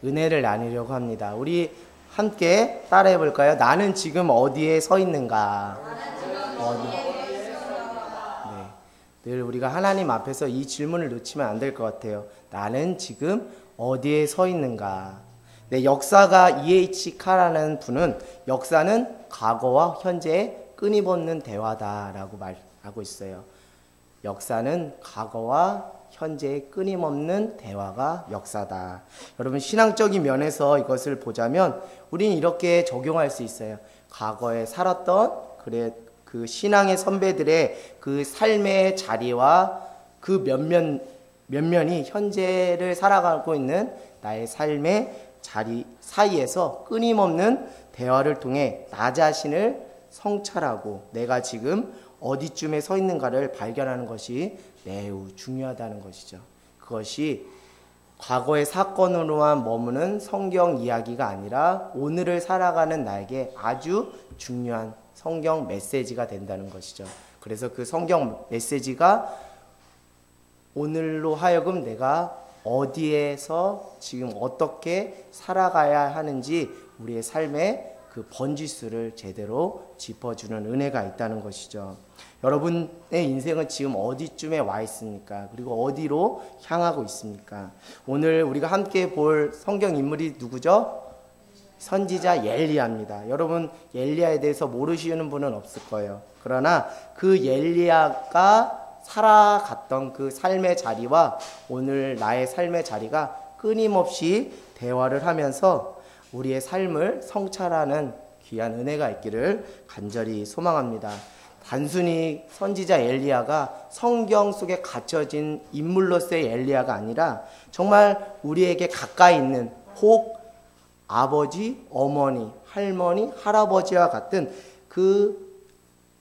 은혜를 나누려고 합니다. 우리 함께 따라해 볼까요? 나는 지금 어디에 서 있는가? 어디? 네. 늘 우리가 하나님 앞에서 이 질문을 놓치면 안 될 것 같아요. 나는 지금 어디에 서 있는가? 네, 역사가 E.H. 카라는 분은 역사는 과거와 현재의 끊임없는 대화다라고 말하고 있어요. 역사는 과거와 현재의 끊임없는 대화가 역사다. 여러분, 신앙적인 면에서 이것을 보자면 우리는 이렇게 적용할 수 있어요. 과거에 살았던 그 신앙의 선배들의 그 삶의 자리와 그 면면이 현재를 살아가고 있는 나의 삶의 자리 사이에서 끊임없는 대화를 통해 나 자신을 성찰하고 내가 지금 어디쯤에 서 있는가를 발견하는 것이 매우 중요하다는 것이죠. 그것이 과거의 사건으로만 머무는 성경 이야기가 아니라 오늘을 살아가는 나에게 아주 중요한 성경 메시지가 된다는 것이죠. 그래서 그 성경 메시지가 오늘로 하여금 내가 어디에서 지금 어떻게 살아가야 하는지 우리의 삶의 그 번지수를 제대로 짚어주는 은혜가 있다는 것이죠. 여러분의 인생은 지금 어디쯤에 와 있습니까? 그리고 어디로 향하고 있습니까? 오늘 우리가 함께 볼 성경 인물이 누구죠? 선지자 엘리야입니다. 여러분, 엘리야에 대해서 모르시는 분은 없을 거예요. 그러나 그 엘리야가 살아갔던 그 삶의 자리와 오늘 나의 삶의 자리가 끊임없이 대화를 하면서 우리의 삶을 성찰하는 귀한 은혜가 있기를 간절히 소망합니다. 단순히 선지자 엘리야가 성경 속에 갇혀진 인물로서의 엘리야가 아니라 정말 우리에게 가까이 있는 혹 아버지, 어머니, 할머니, 할아버지와 같은 그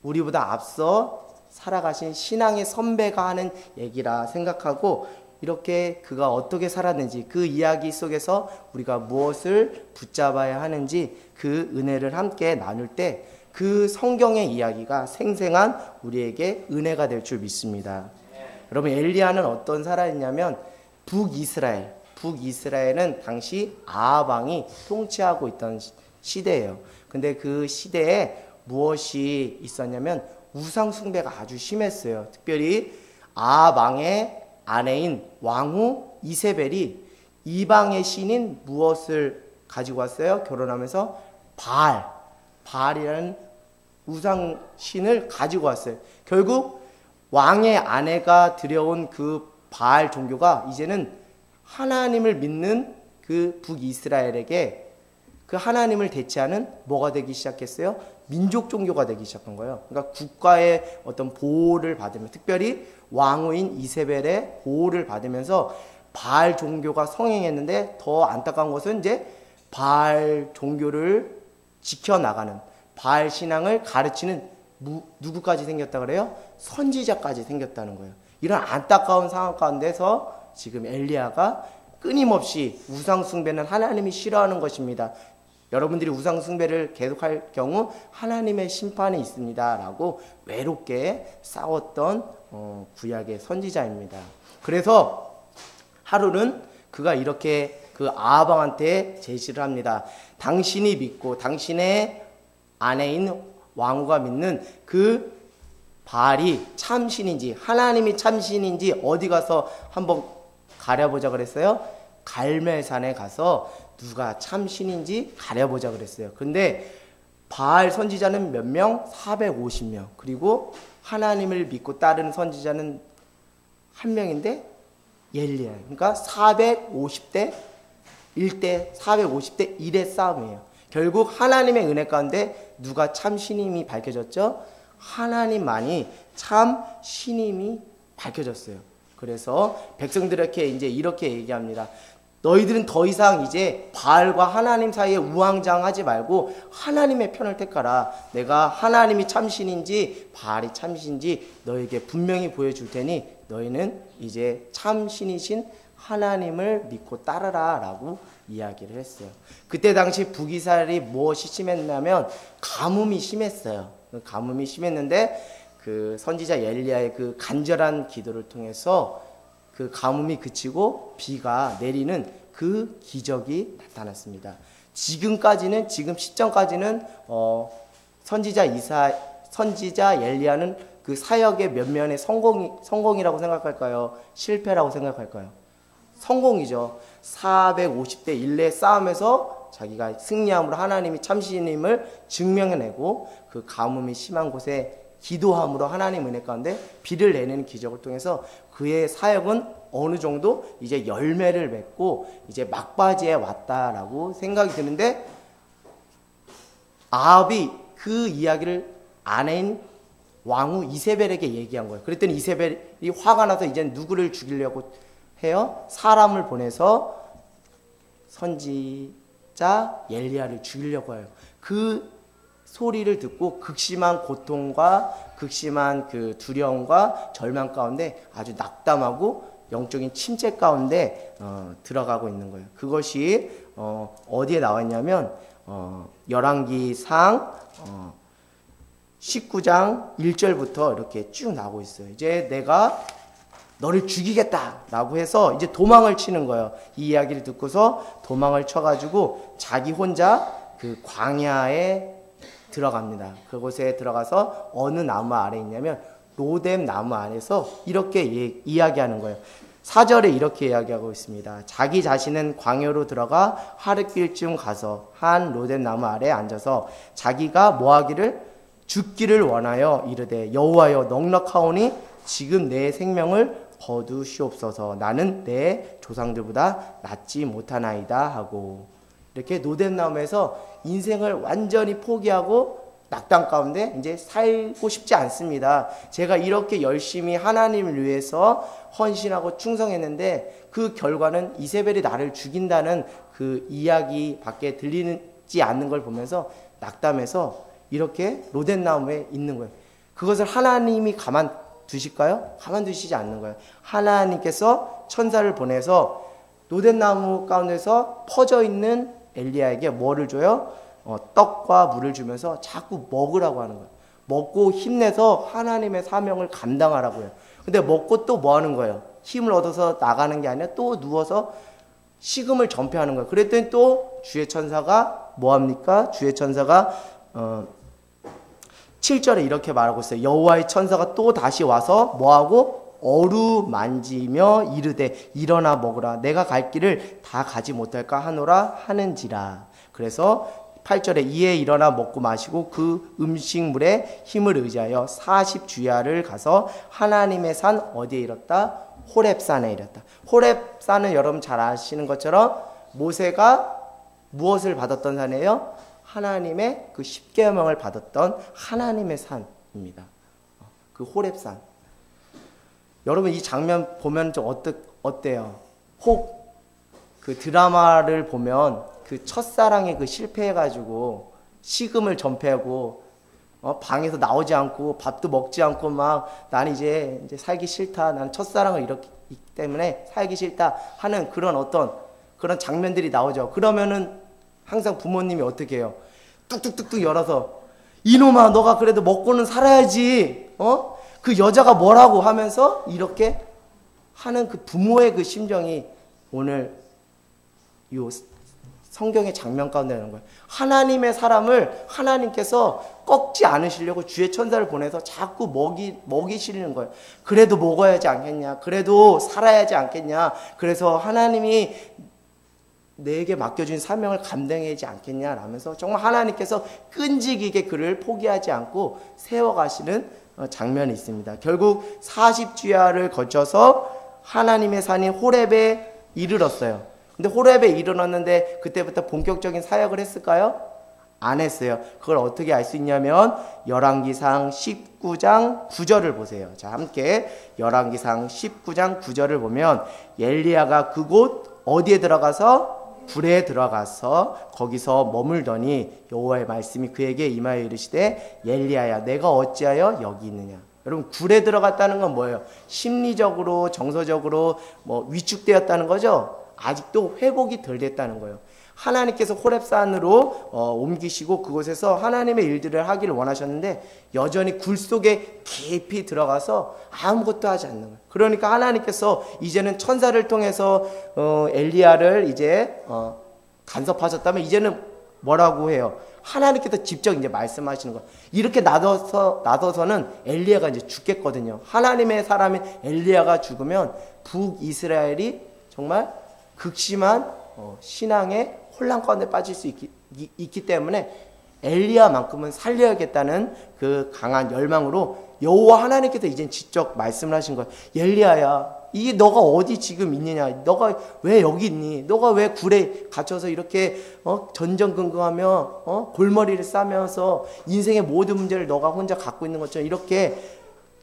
우리보다 앞서 살아가신 신앙의 선배가 하는 얘기라 생각하고 이렇게 그가 어떻게 살았는지 그 이야기 속에서 우리가 무엇을 붙잡아야 하는지 그 은혜를 함께 나눌 때 그 성경의 이야기가 생생한 우리에게 은혜가 될 줄 믿습니다. 여러분, 엘리야는 어떤 사람이냐면 북이스라엘은 당시 아합 왕이 통치하고 있던 시대예요. 근데 그 시대에 무엇이 있었냐면 우상 숭배가 아주 심했어요. 특별히 아합 왕의 아내인 왕후 이세벨이 이방의 신인 무엇을 가지고 왔어요? 결혼하면서 바알이라는 우상 신을 가지고 왔어요. 결국 왕의 아내가 들여온 그 바알 종교가 이제는 하나님을 믿는 그 북이스라엘에게 그 하나님을 대체하는 뭐가 되기 시작했어요? 민족 종교가 되기 시작한 거예요. 그러니까 국가의 어떤 보호를 받으면, 특별히 왕후인 이세벨의 보호를 받으면서 바알 종교가 성행했는데, 더 안타까운 것은 이제 바알 종교를 지켜나가는, 바알 신앙을 가르치는 누구까지 생겼다 그래요? 선지자까지 생겼다는 거예요. 이런 안타까운 상황 가운데서 지금 엘리야가 끊임없이 우상 숭배는 하나님이 싫어하는 것입니다. 여러분들이 우상 숭배를 계속할 경우 하나님의 심판이 있습니다. 라고 외롭게 싸웠던 구약의 선지자입니다. 그래서 하루는 그가 이렇게 그 아합 왕한테 제시를 합니다. 당신이 믿고 당신의 아내인 왕후가 믿는 그 바알이 참신인지 하나님이 참신인지 어디 가서 한번 가려보자 그랬어요. 갈멜산에 가서 누가 참신인지 가려보자 그랬어요. 근데 바알 선지자는 몇 명? 450명. 그리고 하나님을 믿고 따르는 선지자는 한 명인데 엘리야. 그러니까 450대 1대 450대 1의 싸움이에요. 결국 하나님의 은혜 가운데 누가 참 신임이 밝혀졌죠? 하나님만이 참 신임이 밝혀졌어요. 그래서 백성들에게 이제 이렇게 얘기합니다. 너희들은 더 이상 이제 바알과 하나님 사이에 우왕좌왕하지 말고 하나님의 편을 택하라. 내가 하나님이 참신인지 바알이 참신인지 너에게 분명히 보여줄 테니 너희는 이제 참신이신 하나님을 믿고 따르라 라고 이야기를 했어요. 그때 당시 북이스라엘이 무엇이 심했냐면 가뭄이 심했어요. 가뭄이 심했는데 그 선지자 엘리야의 그 간절한 기도를 통해서 그 가뭄이 그치고 비가 내리는 그 기적이 나타났습니다. 지금까지는 지금 시점까지는 선지자 엘리야는 그 사역의 면면의 성공이라고 생각할까요? 실패라고 생각할까요? 성공이죠. 450대 1의 싸움에서 자기가 승리함으로 하나님이 참신임을 증명해내고 그 가뭄이 심한 곳에 기도함으로 하나님 은혜 가운데 비를 내리는 기적을 통해서 그의 사역은 어느 정도 이제 열매를 맺고 이제 막바지에 왔다라고 생각이 드는데, 아합이 그 이야기를 아내인 왕후 이세벨에게 얘기한 거예요. 그랬더니 이세벨이 화가 나서 이제 누구를 죽이려고 해요? 사람을 보내서 선지자 엘리야를 죽이려고 해요. 그 소리를 듣고 극심한 고통과 극심한 그 두려움과 절망 가운데 아주 낙담하고 영적인 침체 가운데 들어가고 있는 거예요. 그것이 어디에 나와 있냐면 열왕기상 19장 1절부터 이렇게 쭉 나오고 있어요. 이제 내가 너를 죽이겠다라고 해서 이제 도망을 치는 거예요. 이 이야기를 듣고서 도망을 쳐가지고 자기 혼자 그 광야에 들어갑니다. 그곳에 들어가서 어느 나무 아래에 있냐면 로뎀 나무 아래서 이렇게 이야기하는 거예요. 4절에 이렇게 이야기하고 있습니다. 자기 자신은 광야로 들어가 하룻길쯤 가서 한 로뎀 나무 아래에 앉아서 자기가 뭐하기를 죽기를 원하여 이르되 여호와여 넉넉하오니 지금 내 생명을 거두시옵소서. 나는 내 조상들보다 낫지 못하나이다 하고, 이렇게 로뎀 나무에서 인생을 완전히 포기하고 낙담 가운데 이제 살고 싶지 않습니다. 제가 이렇게 열심히 하나님을 위해서 헌신하고 충성했는데 그 결과는 이세벨이 나를 죽인다는 그 이야기밖에 들리지 않는 걸 보면서 낙담해서 이렇게 로뎀 나무에 있는 거예요. 그것을 하나님이 가만 두실까요? 가만 두시지 않는 거예요. 하나님께서 천사를 보내서 로뎀 나무 가운데서 퍼져 있는 엘리야에게 뭐를 줘요? 떡과 물을 주면서 자꾸 먹으라고 하는 거예요. 먹고 힘내서 하나님의 사명을 감당하라고 해요. 근데 먹고 또 뭐 하는 거예요? 힘을 얻어서 나가는 게 아니라 또 누워서 식음을 전폐하는 거예요. 그랬더니 또 주의 천사가 뭐 합니까? 주의 천사가 7절에 이렇게 말하고 있어요. 여호와의 천사가 또 다시 와서 뭐하고? 어루만지며 이르되 일어나 먹으라. 내가 갈 길을 다 가지 못할까 하노라 하는지라. 그래서 8절에 이에 일어나 먹고 마시고 그 음식물에 힘을 의지하여 40주야를 가서 하나님의 산 어디에 이뤘다? 호렙산에 이뤘다. 호렙산은 여러분 잘 아시는 것처럼 모세가 무엇을 받았던 산이에요? 하나님의 그 십계명을 받았던 하나님의 산입니다. 그 호렙산. 여러분 이 장면 보면 좀 어때요? 혹 그 드라마를 보면 그 첫사랑이 그 실패해가지고 식음을 전폐하고 방에서 나오지 않고 밥도 먹지 않고 막 나는 이제 살기 싫다. 나는 첫사랑을 잃었기 때문에 살기 싫다 하는 그런 어떤 그런 장면들이 나오죠. 그러면은 항상 부모님이 어떻게 해요? 뚝뚝뚝뚝 열어서 이놈아 너가 그래도 먹고는 살아야지. 그 여자가 뭐라고 하면서 이렇게 하는 그 부모의 그 심정이 오늘 이 성경의 장면 가운데 나오는 거예요. 하나님의 사람을 하나님께서 꺾지 않으시려고 주의 천사를 보내서 자꾸 먹이시는 거예요. 그래도 먹어야지 않겠냐? 그래도 살아야지 않겠냐? 그래서 하나님이 내게 맡겨준 사명을 감당하지 않겠냐? 라면서 정말 하나님께서 끈질기게 그를 포기하지 않고 세워가시는 장면이 있습니다. 결국 40주야를 거쳐서 하나님의 산인 호렙에 이르렀어요. 근데 호렙에 이르렀는데 그때부터 본격적인 사역을 했을까요? 안 했어요. 그걸 어떻게 알 수 있냐면 열왕기상 19장 9절을 보세요. 자, 함께 열왕기상 19장 9절을 보면 엘리야가 그곳 어디에 들어가서 굴에 들어가서 거기서 머물더니 여호와의 말씀이 그에게 임하여 이르시되 엘리야야 내가 어찌하여 여기 있느냐. 여러분 굴에 들어갔다는 건 뭐예요? 심리적으로 정서적으로 위축되었다는 거죠. 아직도 회복이 덜 됐다는 거예요. 하나님께서 호렙산으로 옮기시고 그곳에서 하나님의 일들을 하기를 원하셨는데 여전히 굴 속에 깊이 들어가서 아무것도 하지 않는 거예요. 그러니까 하나님께서 이제는 천사를 통해서 엘리야를 이제 간섭하셨다면 이제는 뭐라고 해요? 하나님께서 직접 이제 말씀하시는 거예요. 이렇게 놔둬서는 엘리야가 이제 죽겠거든요. 하나님의 사람인 엘리야가 죽으면 북이스라엘이 정말 극심한 신앙의 혼란 가운데 빠질 수 있기 때문에 엘리야만큼은 살려야겠다는 그 강한 열망으로 여호와 하나님께서 이제 직접 말씀을 하신 거예요. 엘리야야, 이 너가 어디 지금 있느냐? 너가 왜 여기 있니? 너가 왜 굴에 갇혀서 이렇게 전전긍긍하며 골머리를 싸면서 인생의 모든 문제를 너가 혼자 갖고 있는 것처럼 이렇게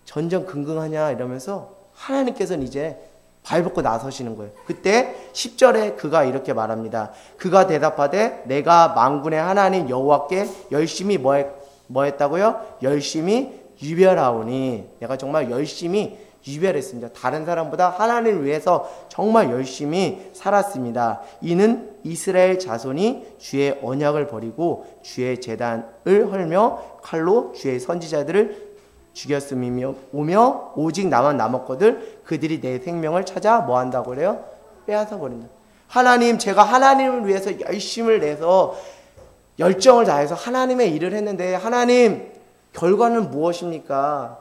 전전긍긍하냐? 이러면서 하나님께서는 이제 발벗고 나서시는 거예요. 그때 10절에 그가 이렇게 말합니다. 그가 대답하되 내가 만군의 하나님 여호와께 열심히 뭐 했다고요? 열심히 유별하오니. 내가 정말 열심히 유별했습니다. 다른 사람보다 하나님을 위해서 정말 열심히 살았습니다. 이는 이스라엘 자손이 주의 언약을 버리고 주의 제단을 헐며 칼로 주의 선지자들을 죽였음이며 오며 오직 나만 남았거든 그들이 내 생명을 찾아 뭐 한다고 그래요? 빼앗아 버린다. 하나님, 제가 하나님을 위해서 열심을 내서 열정을 다해서 하나님의 일을 했는데 하나님, 결과는 무엇입니까?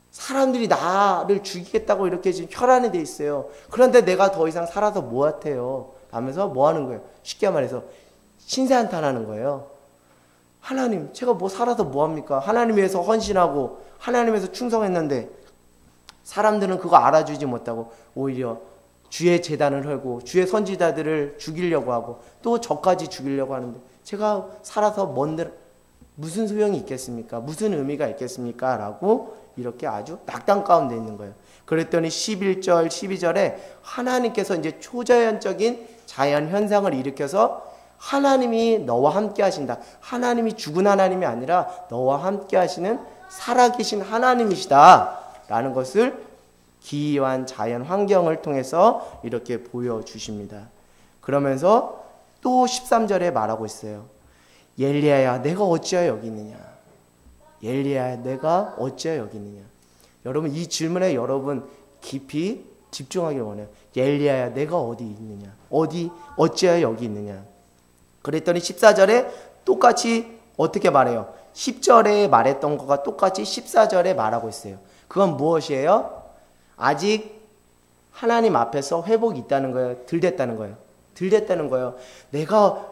사람들이 나를 죽이겠다고 이렇게 지금 혈안이 돼 있어요. 그런데 내가 더 이상 살아서 뭐 하태요? 하면서 뭐 하는 거예요? 쉽게 말해서 신세한탄하는 거예요. 하나님, 제가 뭐 살아서 뭐 합니까? 하나님 위해서 헌신하고 하나님 위해서 충성했는데 사람들은 그거 알아주지 못하고 오히려 주의 제단을 헐고 주의 선지자들을 죽이려고 하고 또 저까지 죽이려고 하는데 제가 살아서 무슨 소용이 있겠습니까? 무슨 의미가 있겠습니까? 라고 이렇게 아주 낙담 가운데 있는 거예요. 그랬더니 11절, 12절에 하나님께서 이제 초자연적인 자연 현상을 일으켜서 하나님이 너와 함께 하신다. 하나님이 죽은 하나님이 아니라 너와 함께 하시는 살아계신 하나님이시다. 라는 것을 기이한 자연 환경을 통해서 이렇게 보여주십니다. 그러면서 또 13절에 말하고 있어요. 엘리야야, 내가 어찌하여 여기 있느냐? 엘리야야, 내가 어찌하여 여기 있느냐? 여러분, 이 질문에 여러분 깊이 집중하길 원해요. 엘리야야, 내가 어디 있느냐? 어찌하여 여기 있느냐? 그랬더니 14절에 똑같이 어떻게 말해요? 10절에 말했던 것과 똑같이 14절에 말하고 있어요. 그건 무엇이에요? 아직 하나님 앞에서 회복이 있다는 거예요. 덜 됐다는 거예요. 덜 됐다는 거예요. 내가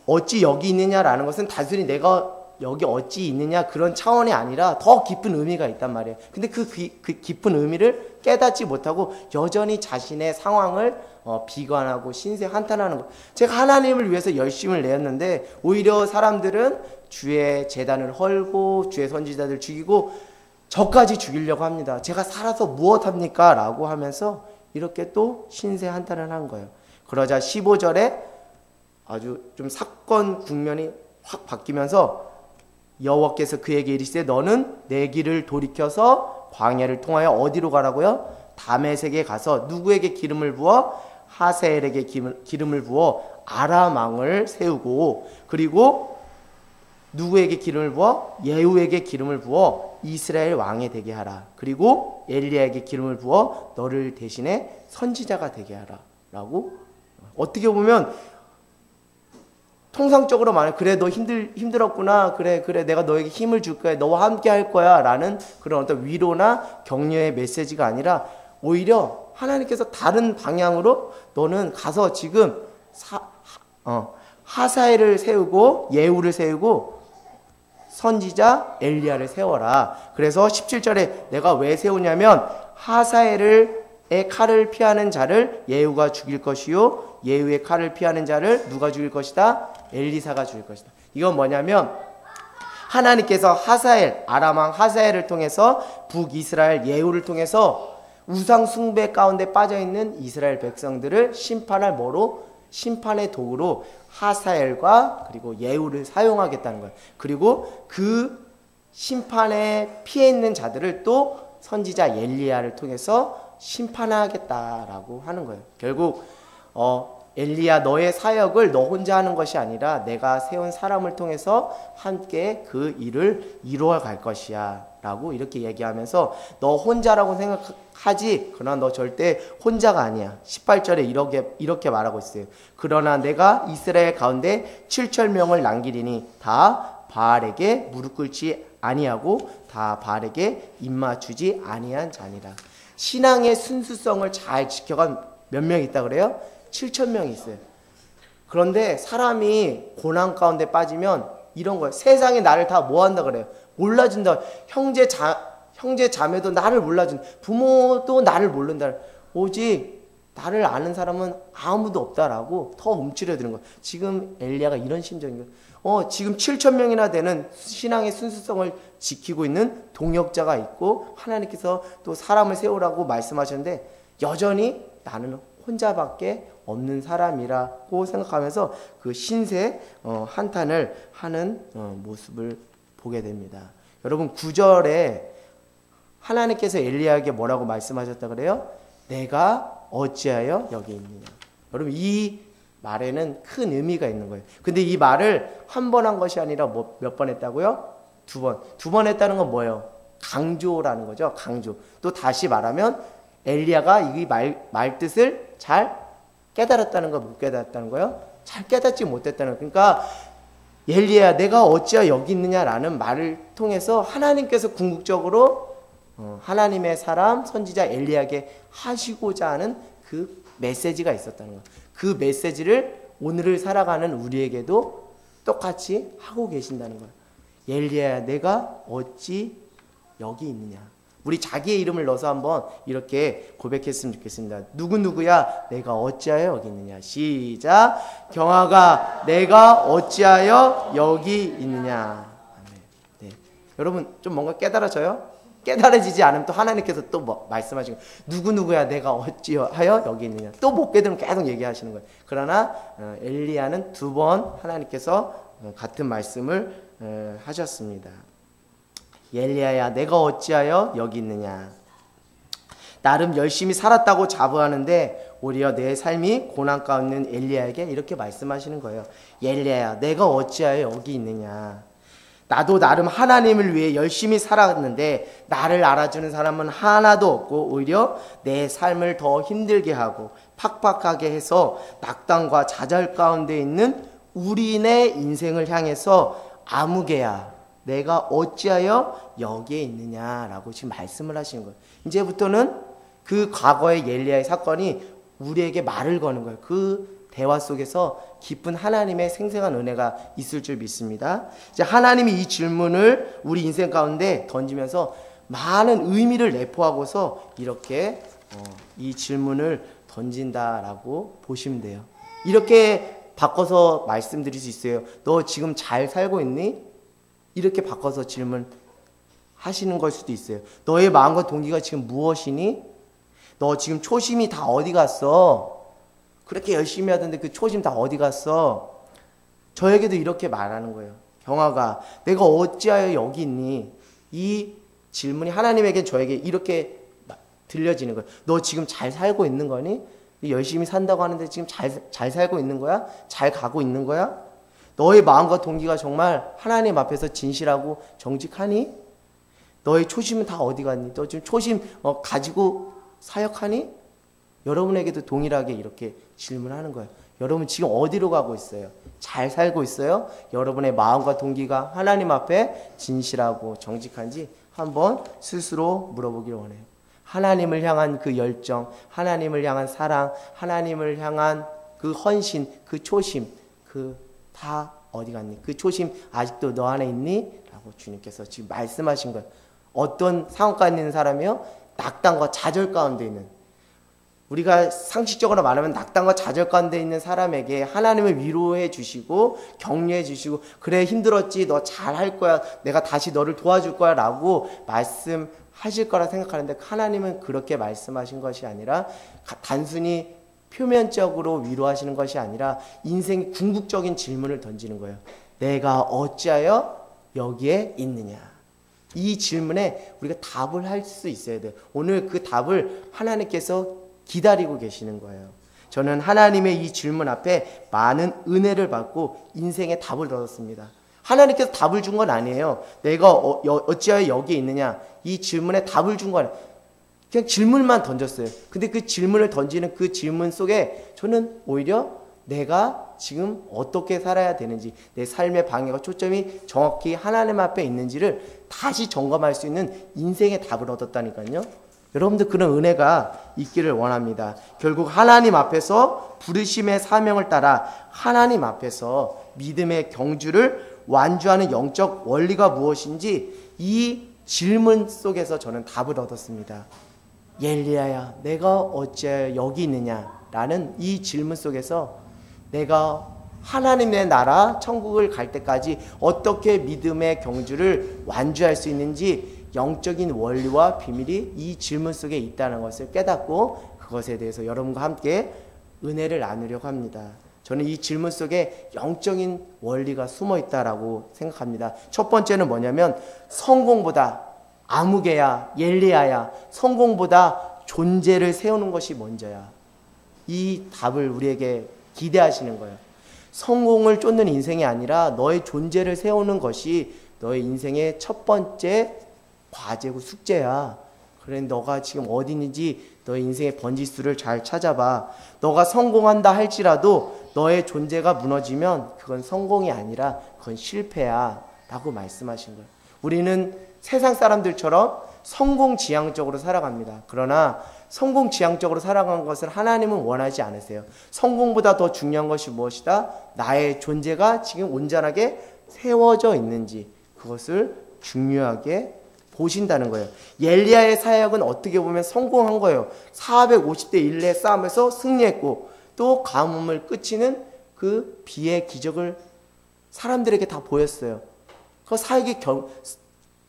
어찌 여기 있느냐라는 것은 단순히 내가 여기 어찌 있느냐 그런 차원이 아니라 더 깊은 의미가 있단 말이에요. 근데 그 깊은 의미를 깨닫지 못하고 여전히 자신의 상황을 비관하고 신세 한탄하는 거. 제가 하나님을 위해서 열심을 내었는데 오히려 사람들은 주의 제단을 헐고 주의 선지자들 죽이고 저까지 죽이려고 합니다. 제가 살아서 무엇합니까? 라고 하면서 이렇게 또 신세 한탄을 한 거예요. 그러자 15절에 아주 좀 사건 국면이 확 바뀌면서 여호와께서 그에게 이르시되 너는 내 길을 돌이켜서 광야를 통하여 어디로 가라고요? 다메섹에 가서 누구에게 기름을 부어? 하사엘에게 기름을 부어 아람 왕을 세우고 그리고 누구에게 기름을 부어? 예후에게 기름을 부어 이스라엘 왕이 되게 하라. 그리고 엘리야에게 기름을 부어 너를 대신에 선지자가 되게 하라. 라고 어떻게 보면 통상적으로 말해 그래 너 힘들었구나 그래 내가 너에게 힘을 줄 거야 너와 함께 할 거야 라는 그런 어떤 위로나 격려의 메시지가 아니라 오히려 하나님께서 다른 방향으로 너는 가서 지금 하사엘을 세우고 예후를 세우고 선지자 엘리야를 세워라. 그래서 17절에 내가 왜 세우냐면 하사엘의 칼을 피하는 자를 예후가 죽일 것이요 예후의 칼을 피하는 자를 누가 죽일 것이다? 엘리사가 죽일 것이다. 이건 뭐냐면 하나님께서 하사엘 아람왕 하사엘을 통해서 북이스라엘 예후를 통해서 우상 숭배 가운데 빠져있는 이스라엘 백성들을 심판할 뭐로? 심판의 도구로 하사엘과 그리고 예후를 사용하겠다는 거예요. 그리고 그 심판에 피해 있는 자들을 또 선지자 엘리야를 통해서 심판하겠다라고 하는 거예요. 결국 엘리야 너의 사역을 너 혼자 하는 것이 아니라 내가 세운 사람을 통해서 함께 그 일을 이루어 갈 것이야 라고 이렇게 얘기하면서 너 혼자라고 생각하지, 그러나 너 절대 혼자가 아니야. 18절에 이렇게 말하고 있어요. 그러나 내가 이스라엘 가운데 7,000명을 남기리니 다 바알에게 무릎 꿇지 아니하고 다 바알에게 입맞추지 아니한 자니라. 신앙의 순수성을 잘 지켜간 몇 명 있다 그래요? 7,000명이 있어요. 그런데 사람이 고난 가운데 빠지면 이런 거예요. 세상이 나를 다 뭐 한다 그래요? 몰라준다. 형제 자매도 나를 몰라준다. 부모도 나를 모른다. 오직 나를 아는 사람은 아무도 없다라고 더 움츠려드는 거예요. 지금 엘리야가 이런 심정인 거예요. 지금 7,000명이나 되는 신앙의 순수성을 지키고 있는 동역자가 있고 하나님께서 또 사람을 세우라고 말씀하셨는데 여전히 나는 혼자밖에 없는 사람이라고 생각하면서 그 신세 한탄을 하는 모습을 보게 됩니다. 여러분 9절에 하나님께서 엘리야에게 뭐라고 말씀하셨다 그래요? 내가 어찌하여 여기 있느냐. 여러분 이 말에는 큰 의미가 있는 거예요. 근데 이 말을 한 번 한 것이 아니라 몇 번 했다고요? 두 번. 두 번 했다는 건 뭐예요? 강조라는 거죠. 강조. 또 다시 말하면 엘리야가 이 말 뜻을 잘 깨달았다는 거, 못 깨달았다는 거예요? 잘 깨닫지 못했다는 거. 그러니까 엘리야 내가 어찌하여 여기 있느냐라는 말을 통해서 하나님께서 궁극적으로 하나님의 사람 선지자 엘리야에게 하시고자 하는 그 메시지가 있었다는 거예요. 그 메시지를 오늘을 살아가는 우리에게도 똑같이 하고 계신다는 거예요. 엘리야 내가 어찌 여기 있느냐. 우리 자기의 이름을 넣어서 한번 이렇게 고백했으면 좋겠습니다. 누구누구야 내가 어찌하여 여기 있느냐. 시작. 경아가 내가 어찌하여 여기 있느냐. 네. 여러분 좀 뭔가 깨달아져요? 깨달아지지 않으면 또 하나님께서 또 말씀하시는 거예요. 누구누구야 내가 어찌하여 여기 있느냐. 또 못 깨달으면 계속 얘기하시는 거예요. 그러나 엘리야는 두 번 하나님께서 같은 말씀을 하셨습니다. 엘리야야 내가 어찌하여 여기 있느냐. 나름 열심히 살았다고 자부하는데 오히려 내 삶이 고난 가운데 있는 엘리야에게 이렇게 말씀하시는 거예요. 엘리야야 내가 어찌하여 여기 있느냐. 나도 나름 하나님을 위해 열심히 살았는데 나를 알아주는 사람은 하나도 없고 오히려 내 삶을 더 힘들게 하고 팍팍하게 해서 낙담과 좌절 가운데 있는 우리네 인생을 향해서 아무개야 내가 어찌하여 여기에 있느냐라고 지금 말씀을 하시는 거예요. 이제부터는 그 과거의 엘리야의 사건이 우리에게 말을 거는 거예요. 그 대화 속에서 깊은 하나님의 생생한 은혜가 있을 줄 믿습니다. 이제 하나님이 이 질문을 우리 인생 가운데 던지면서 많은 의미를 내포하고서 이렇게 이 질문을 던진다라고 보시면 돼요. 이렇게 바꿔서 말씀드릴 수 있어요. 너 지금 잘 살고 있니? 이렇게 바꿔서 질문하시는 걸 수도 있어요. 너의 마음과 동기가 지금 무엇이니? 너 지금 초심이 다 어디 갔어? 그렇게 열심히 하던데 그 초심 다 어디 갔어? 저에게도 이렇게 말하는 거예요. 경아가 내가 어찌하여 여기 있니? 이 질문이 하나님에겐 저에게 이렇게 들려지는 거예요. 너 지금 잘 살고 있는 거니? 열심히 산다고 하는데 지금 잘 살고 있는 거야? 잘 가고 있는 거야? 너의 마음과 동기가 정말 하나님 앞에서 진실하고 정직하니? 너의 초심은 다 어디 갔니? 너 지금 초심 가지고 사역하니? 여러분에게도 동일하게 이렇게 질문하는 거예요. 여러분 지금 어디로 가고 있어요? 잘 살고 있어요? 여러분의 마음과 동기가 하나님 앞에 진실하고 정직한지 한번 스스로 물어보기를 원해요. 하나님을 향한 그 열정, 하나님을 향한 사랑, 하나님을 향한 그 헌신, 그 초심, 그 다 어디 갔니? 그 초심 아직도 너 안에 있니? 라고 주님께서 지금 말씀하신 거예요. 어떤 상황 가운데 있는 사람이요? 낙담과 좌절 가운데 있는, 우리가 상식적으로 말하면 낙담과 좌절 가운데 있는 사람에게 하나님을 위로해 주시고 격려해 주시고 그래 힘들었지 너 잘할 거야 내가 다시 너를 도와줄 거야 라고 말씀하실 거라 생각하는데 하나님은 그렇게 말씀하신 것이 아니라 단순히 표면적으로 위로하시는 것이 아니라 인생의 궁극적인 질문을 던지는 거예요. 내가 어찌하여 여기에 있느냐. 이 질문에 우리가 답을 할 수 있어야 돼요. 오늘 그 답을 하나님께서 기다리고 계시는 거예요. 저는 하나님의 이 질문 앞에 많은 은혜를 받고 인생의 답을 얻었습니다. 하나님께서 답을 준 건 아니에요. 내가 어찌하여 여기 있느냐 이 질문에 답을 준 건 아니에요. 그냥 질문만 던졌어요. 근데 그 질문을 던지는 그 질문 속에 저는 오히려 내가 지금 어떻게 살아야 되는지, 내 삶의 방향과 초점이 정확히 하나님 앞에 있는지를 다시 점검할 수 있는 인생의 답을 얻었다니까요. 여러분들 그런 은혜가 있기를 원합니다. 결국 하나님 앞에서 부르심의 사명을 따라 하나님 앞에서 믿음의 경주를 완주하는 영적 원리가 무엇인지 이 질문 속에서 저는 답을 얻었습니다. 엘리야야, 내가 어째 여기 있느냐? 라는 이 질문 속에서 내가 하나님의 나라 천국을 갈 때까지 어떻게 믿음의 경주를 완주할 수 있는지 영적인 원리와 비밀이 이 질문 속에 있다는 것을 깨닫고 그것에 대해서 여러분과 함께 은혜를 나누려고 합니다. 저는 이 질문 속에 영적인 원리가 숨어 있다라고 생각합니다. 첫 번째는 뭐냐면 성공보다 아무개야, 엘리야야, 성공보다 존재를 세우는 것이 먼저야. 이 답을 우리에게 기대하시는 거예요. 성공을 쫓는 인생이 아니라 너의 존재를 세우는 것이 너의 인생의 첫 번째 과제고 숙제야. 그래, 너가 지금 어디 있는지 너의 인생의 번지수를 잘 찾아봐. 너가 성공한다 할지라도 너의 존재가 무너지면 그건 성공이 아니라 그건 실패야 라고 말씀하신 거예요. 우리는 세상 사람들처럼 성공지향적으로 살아갑니다. 그러나 성공지향적으로 살아가는 것을 하나님은 원하지 않으세요. 성공보다 더 중요한 것이 무엇이다? 나의 존재가 지금 온전하게 세워져 있는지 그것을 중요하게 보신다는 거예요. 엘리야의 사역은 어떻게 보면 성공한 거예요. 450대 1의 싸움에서 승리했고 또 가뭄을 끝이는 그 비의 기적을 사람들에게 다 보였어요. 그 사역의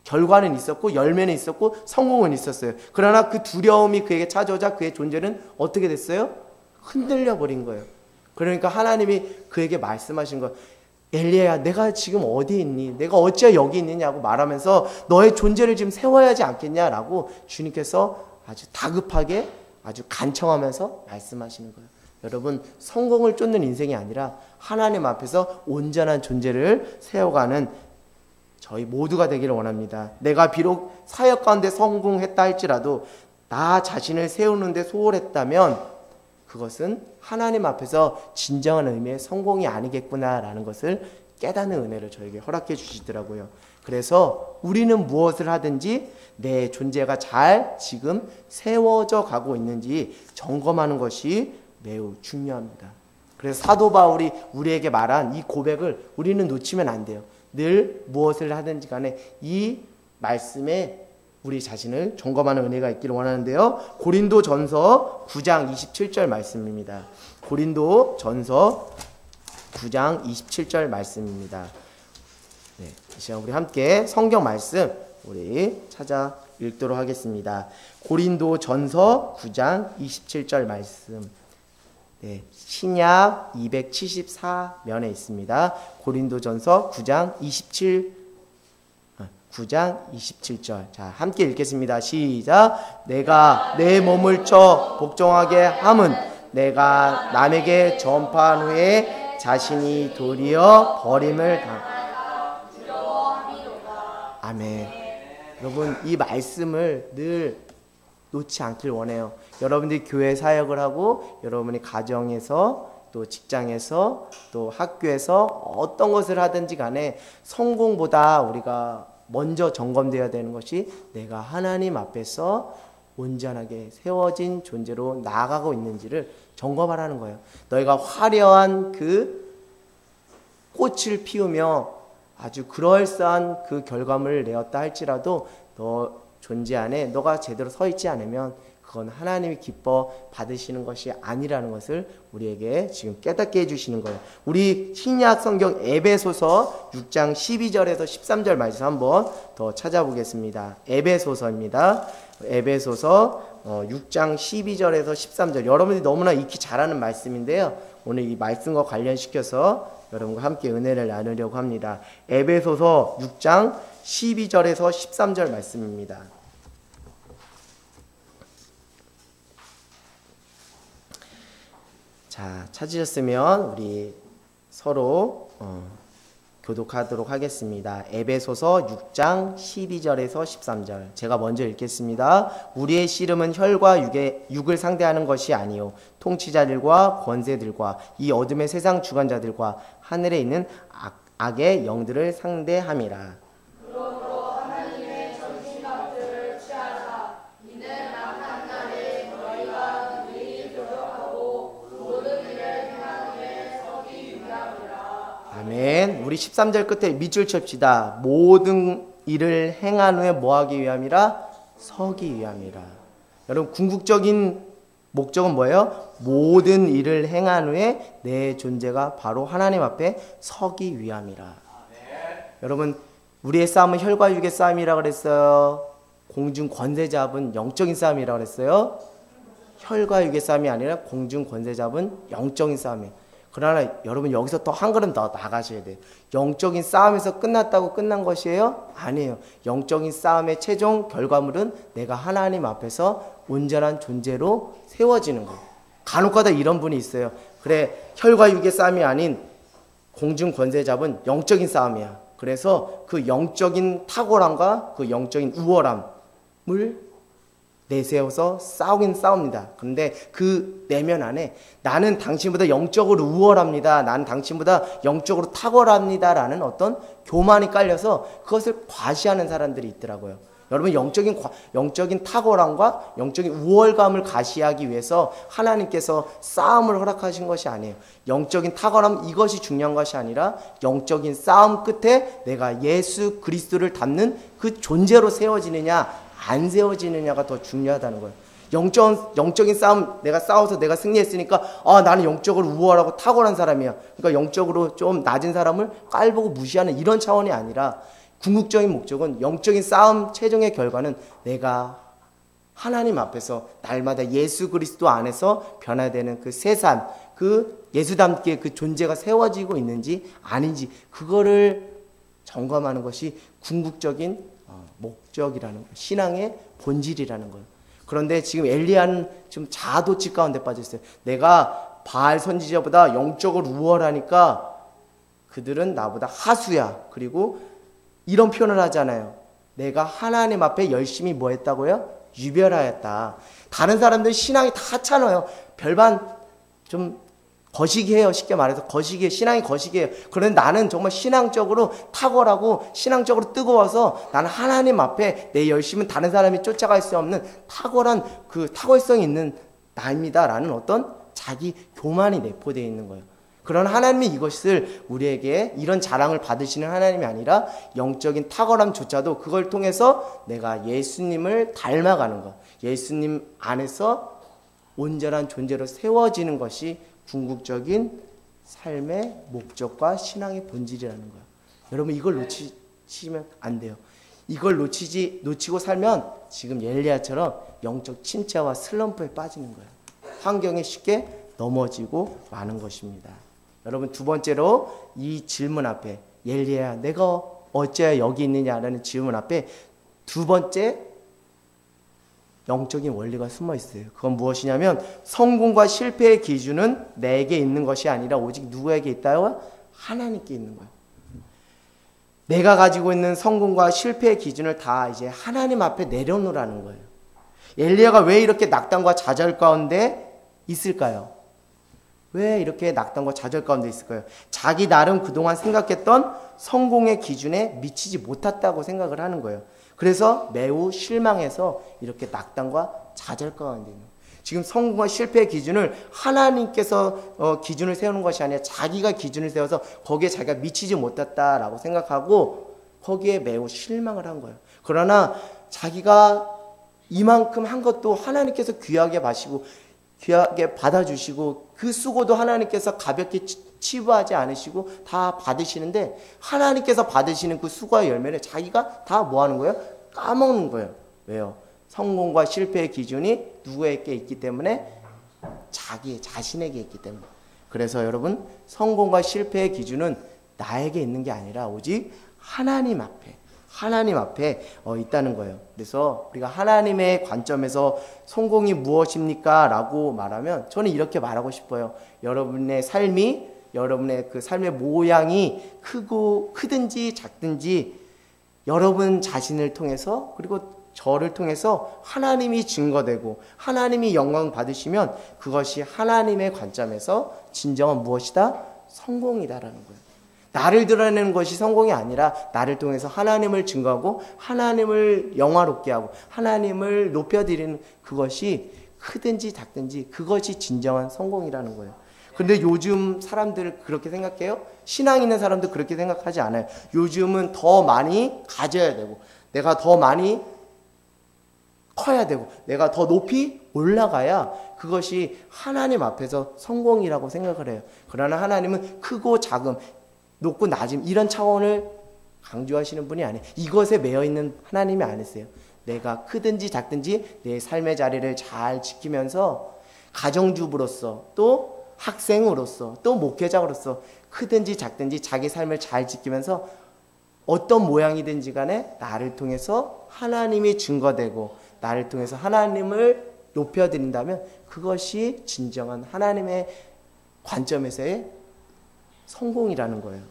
결과는 있었고 열매는 있었고 성공은 있었어요. 그러나 그 두려움이 그에게 찾아오자 그의 존재는 어떻게 됐어요? 흔들려 버린 거예요. 그러니까 하나님이 그에게 말씀하신 거예요. 엘리야야, 내가 지금 어디 있니? 내가 어찌 여기 있느냐고 말하면서 너의 존재를 지금 세워야 하지 않겠냐라고 주님께서 아주 다급하게 아주 간청하면서 말씀하시는 거예요. 여러분, 성공을 쫓는 인생이 아니라 하나님 앞에서 온전한 존재를 세워가는 저희 모두가 되기를 원합니다. 내가 비록 사역 가운데 성공했다 할지라도 나 자신을 세우는데 소홀했다면 그것은 하나님 앞에서 진정한 의미의 성공이 아니겠구나라는 것을 깨닫는 은혜를 저에게 허락해 주시더라고요. 그래서 우리는 무엇을 하든지 내 존재가 잘 지금 세워져 가고 있는지 점검하는 것이 매우 중요합니다. 그래서 사도 바울이 우리에게 말한 이 고백을 우리는 놓치면 안 돼요. 늘 무엇을 하든지 간에 이 말씀에 우리 자신을 점검하는 은혜가 있기를 원하는데요. 고린도전서 9장 27절 말씀입니다. 고린도전서 9장 27절 말씀입니다. 네, 이 시간 우리 함께 성경 말씀 우리 찾아 읽도록 하겠습니다. 고린도전서 9장 27절 말씀. 네, 신약 274면에 있습니다. 고린도전서 9장 27절. 자, 함께 읽겠습니다. 시작. 내가 내 몸을 쳐 복종하게 함은 내가 남에게 전파한 후에 자신이 도리어 버림을 아멘. 여러분, 이 말씀을 늘 놓지 않길 원해요. 여러분들이 교회 사역을 하고 여러분이 가정에서 또 직장에서 또 학교에서 어떤 것을 하든지 간에 성공보다 우리가 먼저 점검되어야 되는 것이 내가 하나님 앞에서 온전하게 세워진 존재로 나아가고 있는지를 점검하라는 거예요. 너희가 화려한 그 꽃을 피우며 아주 그럴싸한 그 결과물을 내었다 할지라도 너 존재 안에 너가 제대로 서 있지 않으면 그건 하나님이 기뻐 받으시는 것이 아니라는 것을 우리에게 지금 깨닫게 해주시는 거예요. 우리 신약 성경 에베소서 6장 12절에서 13절 말씀 한번 더 찾아보겠습니다. 에베소서입니다. 에베소서 6장 12절에서 13절. 여러분들이 너무나 익히 잘 아는 말씀인데요. 오늘 이 말씀과 관련시켜서 여러분과 함께 은혜를 나누려고 합니다. 에베소서 6장 12절에서 13절 말씀입니다. 자, 찾으셨으면 우리 서로 교독하도록 하겠습니다. 에베소서 6장 12절에서 13절. 제가 먼저 읽겠습니다. 우리의 씨름은 혈과 육을 상대하는 것이 아니요 통치자들과 권세들과 이 어둠의 세상 주관자들과 하늘에 있는 악의 영들을 상대함이라. 아멘. 우리 13절 끝에 밑줄 칩시다. 모든 일을 행한 후에 뭐하기 위함이라? 서기 위함이라. 여러분 궁극적인 목적은 뭐예요? 모든 일을 행한 후에 내 존재가 바로 하나님 앞에 서기 위함이라. 여러분 우리의 싸움은 혈과 육의 싸움이라 그랬어요? 공중 권세 잡은 영적인 싸움이라 그랬어요? 혈과 육의 싸움이 아니라 공중 권세 잡은 영적인 싸움이에요. 그러나 여러분 여기서 또 한 걸음 더 나가셔야 돼요. 영적인 싸움에서 끝났다고 끝난 것이에요? 아니에요. 영적인 싸움의 최종 결과물은 내가 하나님 앞에서 온전한 존재로 세워지는 거예요. 간혹가다 이런 분이 있어요. 그래 혈과 육의 싸움이 아닌 공중 권세 잡은 영적인 싸움이야. 그래서 그 영적인 탁월함과 그 영적인 우월함을 내세워서 싸우긴 싸웁니다. 그런데 그 내면 안에 나는 당신보다 영적으로 우월합니다. 나는 당신보다 영적으로 탁월합니다. 라는 어떤 교만이 깔려서 그것을 과시하는 사람들이 있더라고요. 여러분 영적인 탁월함과 영적인 우월감을 과시하기 위해서 하나님께서 싸움을 허락하신 것이 아니에요. 영적인 탁월함 이것이 중요한 것이 아니라 영적인 싸움 끝에 내가 예수 그리스도를 닮는 그 존재로 세워지느냐 안 세워지느냐가 더 중요하다는 거예요. 영적인 싸움 내가 싸워서 내가 승리했으니까 나는 영적으로 우월하고 탁월한 사람이야. 그러니까 영적으로 좀 낮은 사람을 깔보고 무시하는 이런 차원이 아니라 궁극적인 목적은 영적인 싸움 최종의 결과는 내가 하나님 앞에서 날마다 예수 그리스도 안에서 변화되는 그 새 삶, 그 예수답게 그 존재가 세워지고 있는지 아닌지 그거를 점검하는 것이 궁극적인 목적이라는 거예요. 신앙의 본질이라는 거예요. 그런데 지금 엘리야는 좀 자아도취 가운데 빠졌어요. 내가 바알 선지자보다 영적으로 우월하니까 그들은 나보다 하수야. 그리고 이런 표현을 하잖아요. 내가 하나님 앞에 열심히 뭐 했다고요? 유별하였다. 다른 사람들 신앙이 다 하찮아요. 별반 좀 거시기해요. 쉽게 말해서 거시기해. 신앙이 거시기해요. 그런데 나는 정말 신앙적으로 탁월하고 신앙적으로 뜨거워서 나는 하나님 앞에 내 열심은 다른 사람이 쫓아갈 수 없는 탁월한 그 탁월성이 있는 나입니다. 라는 어떤 자기 교만이 내포되어 있는 거예요. 그러나 하나님이 이것을 우리에게 이런 자랑을 받으시는 하나님이 아니라 영적인 탁월함조차도 그걸 통해서 내가 예수님을 닮아가는 것, 예수님 안에서 온전한 존재로 세워지는 것이 궁극적인 삶의 목적과 신앙의 본질이라는 거예요. 여러분 이걸 놓치시면 안 돼요. 이걸 놓치고 살면 지금 엘리야처럼 영적 침체와 슬럼프에 빠지는 거예요. 환경에 쉽게 넘어지고 마는 것입니다. 여러분 두 번째로 이 질문 앞에 엘리야야 내가 어째야 여기 있느냐라는 질문 앞에 두 번째 영적인 원리가 숨어 있어요. 그건 무엇이냐면 성공과 실패의 기준은 내게 있는 것이 아니라 오직 누구에게 있다요? 하나님께 있는 거예요. 내가 가지고 있는 성공과 실패의 기준을 다 이제 하나님 앞에 내려놓으라는 거예요. 엘리야가 왜 이렇게 낙담과 좌절 가운데 있을까요? 왜 이렇게 낙담과 좌절 가운데 있을까요? 자기 나름 그동안 생각했던 성공의 기준에 미치지 못했다고 생각을 하는 거예요. 그래서 매우 실망해서 이렇게 낙담과 좌절 가운데 있는 거예요. 지금 성공과 실패의 기준을 하나님께서 기준을 세우는 것이 아니라 자기가 기준을 세워서 거기에 자기가 미치지 못했다라고 생각하고 거기에 매우 실망을 한 거예요. 그러나 자기가 이만큼 한 것도 하나님께서 귀하게 마시고 귀하게 받아주시고 그 수고도 하나님께서 가볍게 치부하지 않으시고 다 받으시는데 하나님께서 받으시는 그 수고의 열매를 자기가 다 뭐 하는 거예요? 까먹는 거예요. 왜요? 성공과 실패의 기준이 누구에게 있기 때문에 자신에게 있기 때문에. 그래서 여러분 성공과 실패의 기준은 나에게 있는 게 아니라 오직 하나님 앞에 있다는 거예요. 그래서 우리가 하나님의 관점에서 성공이 무엇입니까? 라고 말하면 저는 이렇게 말하고 싶어요. 여러분의 삶이 여러분의 그 삶의 모양이 크든지 작든지 여러분 자신을 통해서 그리고 저를 통해서 하나님이 증거되고 하나님이 영광 받으시면 그것이 하나님의 관점에서 진정한 무엇이다? 성공이다라는 거예요. 나를 드러내는 것이 성공이 아니라 나를 통해서 하나님을 증거하고 하나님을 영화롭게 하고 하나님을 높여드리는 그것이 크든지 작든지 그것이 진정한 성공이라는 거예요. 근데 요즘 사람들 그렇게 생각해요? 신앙 있는 사람도 그렇게 생각하지 않아요. 요즘은 더 많이 가져야 되고 내가 더 많이 커야 되고 내가 더 높이 올라가야 그것이 하나님 앞에서 성공이라고 생각을 해요. 그러나 하나님은 크고 작음, 높고 낮음 이런 차원을 강조하시는 분이 아니에요. 이것에 매여있는 하나님이 아니세요. 내가 크든지 작든지 내 삶의 자리를 잘 지키면서 가정주부로서 또 학생으로서 또 목회자로서 크든지 작든지 자기 삶을 잘 지키면서 어떤 모양이든지 간에 나를 통해서 하나님이 증거되고 나를 통해서 하나님을 높여드린다면 그것이 진정한 하나님의 관점에서의 성공이라는 거예요.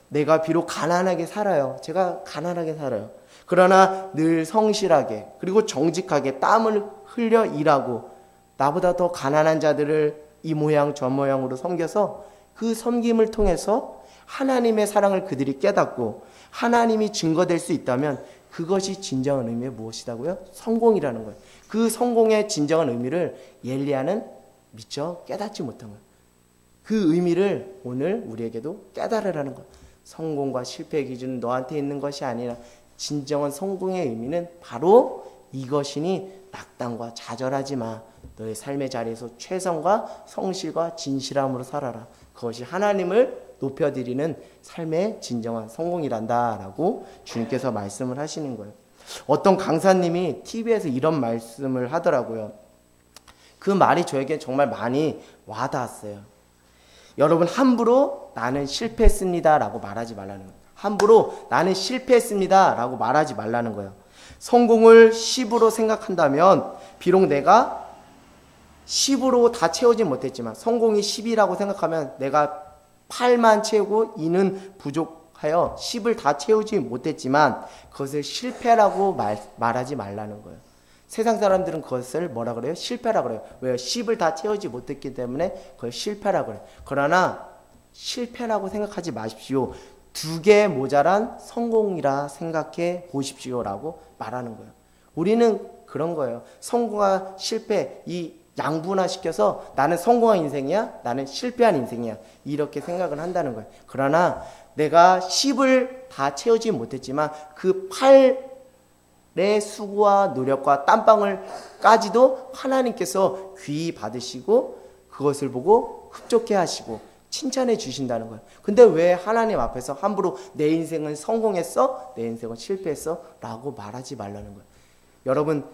내가 비록 가난하게 살아요. 제가 가난하게 살아요. 그러나 늘 성실하게 그리고 정직하게 땀을 흘려 일하고 나보다 더 가난한 자들을 이 모양 저 모양으로 섬겨서 그 섬김을 통해서 하나님의 사랑을 그들이 깨닫고 하나님이 증거될 수 있다면 그것이 진정한 의미의 무엇이다고요? 성공이라는 거예요. 그 성공의 진정한 의미를 엘리야는 미처 깨닫지 못한 거예요. 그 의미를 오늘 우리에게도 깨달으라는 거예요. 성공과 실패의 기준은 너한테 있는 것이 아니라 진정한 성공의 의미는 바로 이것이니 낙담과 좌절하지 마. 너의 삶의 자리에서 최선과 성실과 진실함으로 살아라. 그것이 하나님을 높여드리는 삶의 진정한 성공이란다라고 주님께서 말씀을 하시는 거예요. 어떤 강사님이 TV에서 이런 말씀을 하더라고요. 그 말이 저에게 정말 많이 와닿았어요. 여러분 함부로 나는 실패했습니다 라고 말하지 말라는 거예요. 함부로 나는 실패했습니다 라고 말하지 말라는 거예요. 성공을 10으로 생각한다면 비록 내가 10으로 다 채우지 못했지만 성공이 10이라고 생각하면 내가 8만 채우고 2는 부족하여 10을 다 채우지 못했지만 그것을 실패라고 말하지 말라는 거예요. 세상 사람들은 그것을 뭐라 그래요? 실패라 그래요. 왜요? 10을 다 채우지 못했기 때문에 그걸 실패라 그래요. 그러나 실패라고 생각하지 마십시오. 2개 모자란 성공이라 생각해 보십시오라고 말하는 거예요. 우리는 그런 거예요. 성공과 실패 이 양분화 시켜서 나는 성공한 인생이야, 나는 실패한 인생이야 이렇게 생각을 한다는 거예요. 그러나 내가 10을 다 채우지 못했지만 그 8의 수고와 노력과 땀방울까지도 하나님께서 귀히 받으시고 그것을 보고 흡족해 하시고 칭찬해 주신다는 거예요. 근데 왜 하나님 앞에서 함부로 내 인생은 성공했어? 내 인생은 실패했어? 라고 말하지 말라는 거예요. 여러분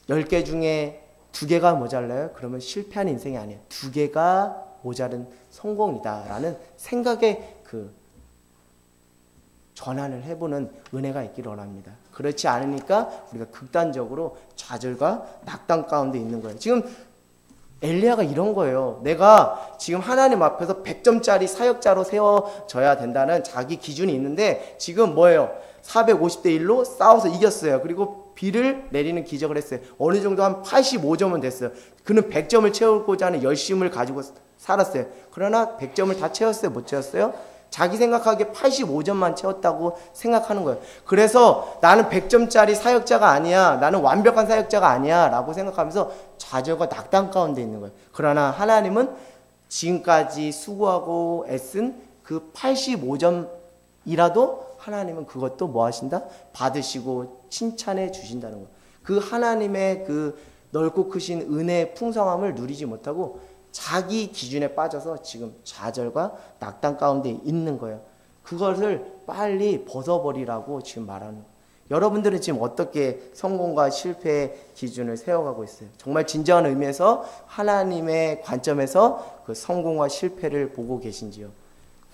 10개 중에 2개가 모자라요? 그러면 실패한 인생이 아니에요. 2개가 모자른 성공이다라는 생각의 그 전환을 해보는 은혜가 있기를 원합니다. 그렇지 않으니까 우리가 극단적으로 좌절과 낙담 가운데 있는 거예요. 지금 엘리야가 이런 거예요. 내가 지금 하나님 앞에서 100점짜리 사역자로 세워져야 된다는 자기 기준이 있는데 지금 뭐예요? 450대 1로 싸워서 이겼어요. 그리고 비를 내리는 기적을 했어요. 어느 정도 한 85점은 됐어요. 그는 100점을 채우고자 하는 열심을 가지고 살았어요. 그러나 100점을 다 채웠어요? 못 채웠어요? 자기 생각하기에 85점만 채웠다고 생각하는 거예요. 그래서 나는 100점짜리 사역자가 아니야. 나는 완벽한 사역자가 아니야. 라고 생각하면서 좌절과 낙담 가운데 있는 거예요. 그러나 하나님은 지금까지 수고하고 애쓴 그 85점이라도 하나님은 그것도 뭐 하신다? 받으시고 칭찬해 주신다는 거예요. 그 하나님의 그 넓고 크신 은혜의 풍성함을 누리지 못하고 자기 기준에 빠져서 지금 좌절과 낙담 가운데 있는 거예요. 그것을 빨리 벗어버리라고 지금 말하는 거예요. 여러분들은 지금 어떻게 성공과 실패의 기준을 세워가고 있어요? 정말 진정한 의미에서 하나님의 관점에서 그 성공과 실패를 보고 계신지요?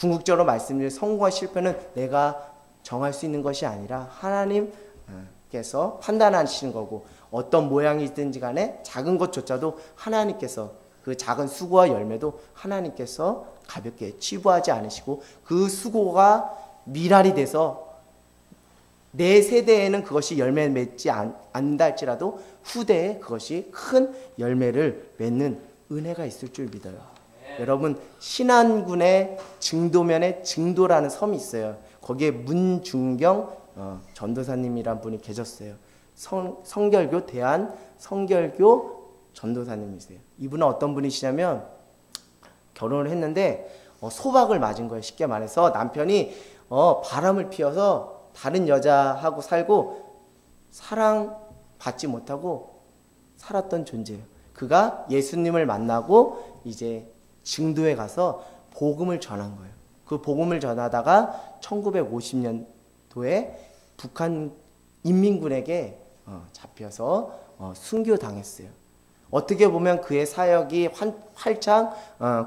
궁극적으로 말씀드린 성공과 실패는 내가 정할 수 있는 것이 아니라 하나님께서 판단하시는 거고 어떤 모양이든지 간에 작은 것조차도 하나님께서 그 작은 수고와 열매도 하나님께서 가볍게 치부하지 않으시고 그 수고가 미랄이 돼서 내 세대에는 그것이 열매 맺지 않는다 할지라도 후대에 그것이 큰 열매를 맺는 은혜가 있을 줄 믿어요. 여러분, 신안군의 증도면에 증도라는 섬이 있어요. 거기에 문중경 전도사님이란 분이 계셨어요. 성결교 대한 성결교 전도사님이세요. 이분은 어떤 분이시냐면 결혼을 했는데 소박을 맞은 거예요. 쉽게 말해서 남편이 바람을 피워서 다른 여자하고 살고 사랑받지 못하고 살았던 존재예요. 그가 예수님을 만나고 이제 증도에 가서 복음을 전한 거예요. 그 복음을 전하다가 1950년도에 북한 인민군에게 잡혀서 순교당했어요. 어떻게 보면 그의 사역이 활짝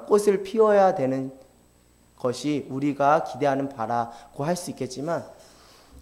꽃을 피워야 되는 것이 우리가 기대하는 바라고 할 수 있겠지만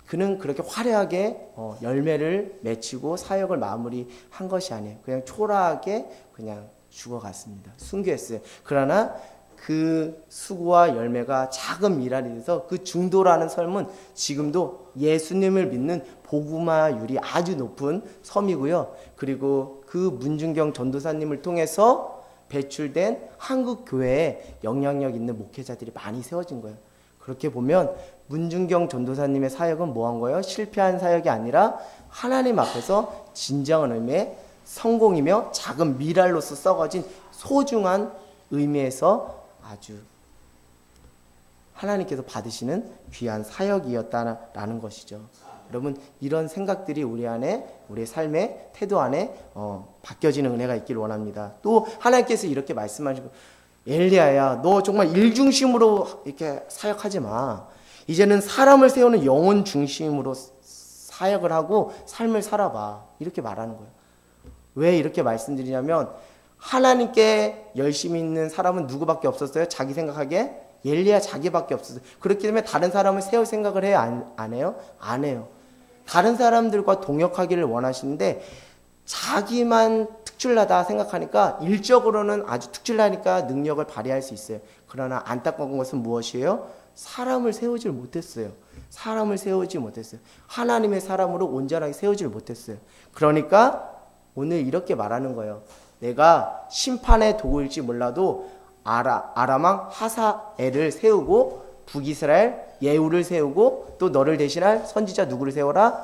그는 그렇게 화려하게 열매를 맺히고 사역을 마무리한 것이 아니에요. 그냥 초라하게 그냥 죽어갔습니다. 순교했어요. 그러나 그 수고와 열매가 작은 미랄이 돼서 그 중도라는 섬은 지금도 예수님을 믿는 복음화율이 아주 높은 섬이고요. 그리고 그 문중경 전도사님을 통해서 배출된 한국 교회에 영향력 있는 목회자들이 많이 세워진 거예요. 그렇게 보면 문중경 전도사님의 사역은 뭐한 거예요? 실패한 사역이 아니라 하나님 앞에서 진정한 의미의 성공이며 작은 미랄로서 썩어진 소중한 의미에서 아주 하나님께서 받으시는 귀한 사역이었다라는 것이죠. 여러분, 이런 생각들이 우리 안에, 우리의 삶의 태도 안에 바뀌어지는 은혜가 있기를 원합니다. 또 하나님께서 이렇게 말씀하시고, 엘리야야, 너 정말 일 중심으로 이렇게 사역하지 마. 이제는 사람을 세우는 영혼 중심으로 사역을 하고 삶을 살아봐. 이렇게 말하는 거예요. 왜 이렇게 말씀드리냐면 하나님께 열심히 있는 사람은 누구밖에 없었어요? 자기 생각하기에 엘리야 자기밖에 없었어요. 그렇기 때문에 다른 사람을 세울 생각을 해요? 안 해요? 안 해요. 다른 사람들과 동역하기를 원하시는데 자기만 특출나다 생각하니까 일적으로는 아주 특출나니까 능력을 발휘할 수 있어요. 그러나 안타까운 것은 무엇이에요? 사람을 세우질 못했어요. 사람을 세우지 못했어요. 하나님의 사람으로 온전하게 세우질 못했어요. 그러니까 오늘 이렇게 말하는 거예요. 내가 심판의 도구일지 몰라도 아람왕 하사엘을 세우고 북이스라엘 예후를 세우고 또 너를 대신할 선지자 누구를 세워라?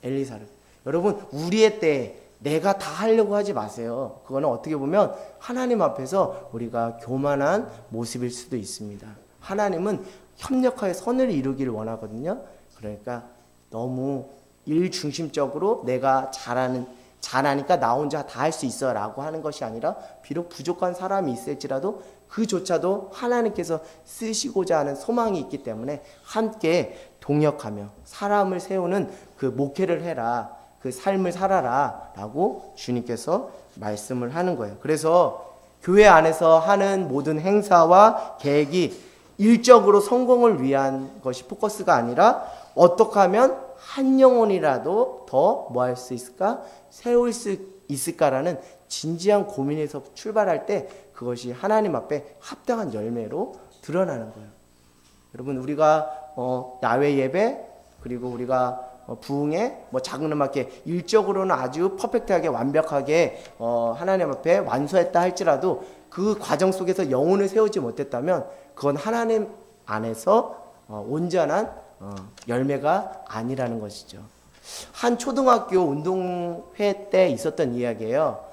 엘리사를. 여러분, 우리의 때에 내가 다 하려고 하지 마세요. 그거는 어떻게 보면 하나님 앞에서 우리가 교만한 모습일 수도 있습니다. 하나님은 협력하여 선을 이루기를 원하거든요. 그러니까 너무 일 중심적으로 내가 잘하니까 나 혼자 다 할 수 있어 라고 하는 것이 아니라 비록 부족한 사람이 있을지라도 그조차도 하나님께서 쓰시고자 하는 소망이 있기 때문에 함께 동역하며 사람을 세우는 그 목회를 해라, 그 삶을 살아라 라고 주님께서 말씀을 하는 거예요. 그래서 교회 안에서 하는 모든 행사와 계획이 일적으로 성공을 위한 것이 포커스가 아니라 어떻게 하면 한 영혼이라도 더 뭐 할 수 있을까? 세울 수 있을까라는 진지한 고민에서 출발할 때 그것이 하나님 앞에 합당한 열매로 드러나는 거예요. 여러분, 우리가 야외 예배 그리고 우리가 부흥회 작은 음악회 일적으로는 아주 퍼펙트하게 완벽하게 하나님 앞에 완수했다 할지라도 그 과정 속에서 영혼을 세우지 못했다면 그건 하나님 안에서 온전한 열매가 아니라는 것이죠. 한 초등학교 운동회 때 있었던 이야기예요.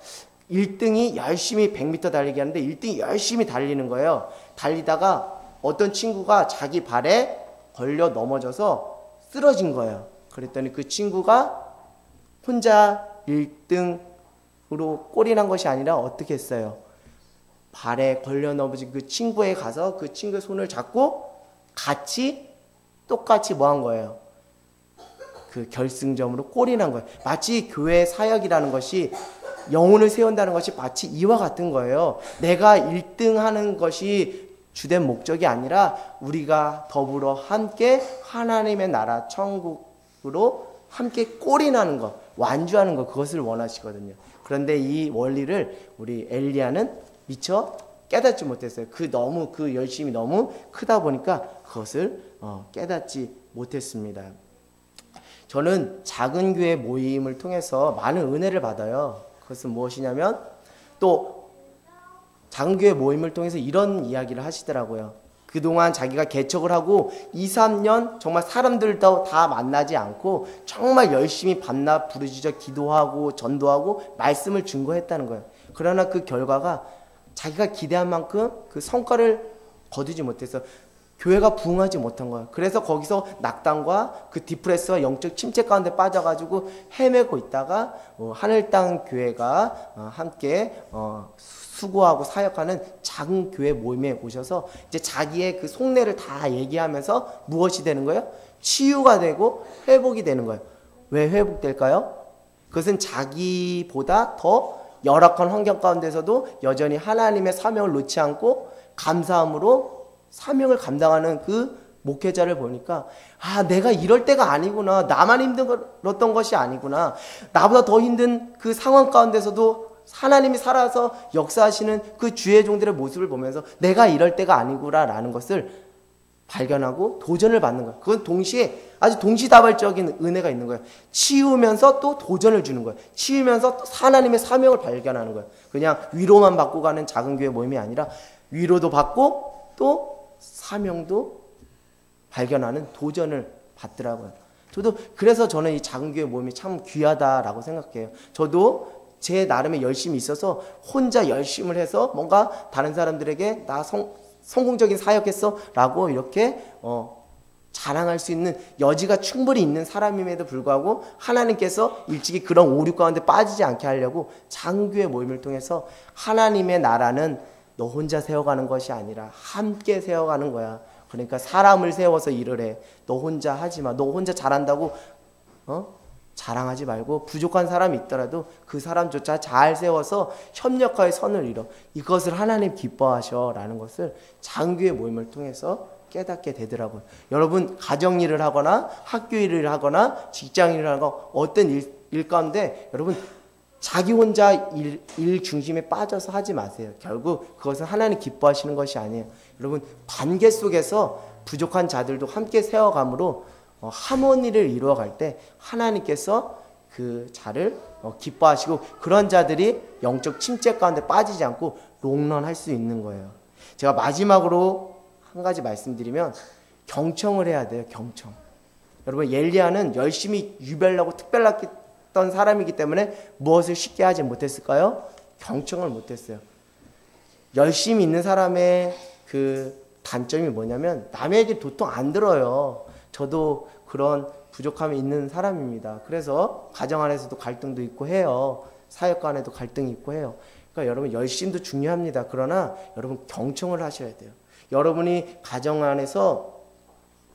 1등이 열심히 100m 달리기 하는데 1등이 열심히 달리는 거예요. 달리다가 어떤 친구가 자기 발에 걸려 넘어져서 쓰러진 거예요. 그랬더니 그 친구가 혼자 1등으로 꼴이 난 것이 아니라 어떻게 했어요? 발에 걸려 넘어진 그 친구에 가서 그 친구의 손을 잡고 똑같이 뭐 한 거예요? 그 결승점으로 꼴이 난 거예요. 마치 교회 사역이라는 것이 영혼을 세운다는 것이 마치 이와 같은 거예요. 내가 1등 하는 것이 주된 목적이 아니라 우리가 더불어 함께 하나님의 나라 천국으로 함께 꼴이 나는 것, 완주하는 것, 그것을 원하시거든요. 그런데 이 원리를 우리 엘리야는 미처 깨닫지 못했어요. 너무 그 열심이 너무 크다 보니까 그것을 깨닫지 못했습니다. 저는 작은 교회 모임을 통해서 많은 은혜를 받아요. 그것은 무엇이냐면 또 작은 교회 모임을 통해서 이런 이야기를 하시더라고요. 그동안 자기가 개척을 하고 2, 3년 정말 사람들도 다 만나지 않고 정말 열심히 밤낮 부르짖어 기도하고 전도하고 말씀을 증거했다는 거예요. 그러나 그 결과가 자기가 기대한 만큼 그 성과를 거두지 못해서 교회가 부흥하지 못한 거예요. 그래서 거기서 낙담과 그 디프레스와 영적 침체 가운데 빠져가지고 헤매고 있다가 하늘땅 교회가 함께 수고하고 사역하는 작은 교회 모임에 오셔서 이제 자기의 그 속내를 다 얘기하면서 무엇이 되는 거예요? 치유가 되고 회복이 되는 거예요. 왜 회복될까요? 그것은 자기보다 더 열악한 환경 가운데서도 여전히 하나님의 사명을 놓지 않고 감사함으로 사명을 감당하는 그 목회자를 보니까 내가 이럴 때가 아니구나. 나만 힘들었던 것이 아니구나. 나보다 더 힘든 그 상황 가운데서도 하나님이 살아서 역사하시는 그 주의 종들의 모습을 보면서 내가 이럴 때가 아니구나라는 것을 발견하고 도전을 받는 거예요. 그건 동시에 아주 동시다발적인 은혜가 있는 거예요. 치우면서 또 도전을 주는 거예요. 치우면서 또 하나님의 사명을 발견하는 거예요. 그냥 위로만 받고 가는 작은 교회 모임이 아니라 위로도 받고 또 사명도 발견하는 도전을 받더라고요. 그래서 저는 이 작은 교회 모임이 참 귀하다라고 생각해요. 저도 제 나름의 열심이 있어서 혼자 열심을 해서 뭔가 다른 사람들에게 나 성공적인 사역했어 라고 이렇게 자랑할 수 있는 여지가 충분히 있는 사람임에도 불구하고 하나님께서 일찍이 그런 오류 가운데 빠지지 않게 하려고 작은 교회 모임을 통해서 하나님의 나라는 너 혼자 세워가는 것이 아니라 함께 세워가는 거야. 그러니까 사람을 세워서 일을 해. 너 혼자 하지 마. 너 혼자 잘한다고 자랑하지 말고 부족한 사람이 있더라도 그 사람조차 잘 세워서 협력하여 선을 이뤄. 이것을 하나님 기뻐하셔 라는 것을 작은 교회 모임을 통해서 깨닫게 되더라고요. 여러분 가정일을 하거나 학교일을 하거나 직장일을 하거나 어떤 일 가운데 여러분 자기 혼자 일 중심에 빠져서 하지 마세요. 결국 그것은 하나님 기뻐하시는 것이 아니에요. 여러분 관계 속에서 부족한 자들도 함께 세워감으로 하모니를 이루어갈 때 하나님께서 그 자를 기뻐하시고 그런 자들이 영적 침체 가운데 빠지지 않고 롱런할 수 있는 거예요. 제가 마지막으로 한 가지 말씀드리면 경청을 해야 돼요. 경청. 여러분 엘리야는 열심히 유별나고 특별했던 사람이기 때문에 무엇을 쉽게 하지 못했을까요? 경청을 못했어요. 열심히 있는 사람의 그 단점이 뭐냐면 남에게 도통 안 들어요. 저도 그런 부족함이 있는 사람입니다. 그래서 가정 안에서도 갈등도 있고 해요. 사역 안에도 갈등이 있고 해요. 그러니까 여러분 열심도 중요합니다. 그러나 여러분 경청을 하셔야 돼요. 여러분이 가정 안에서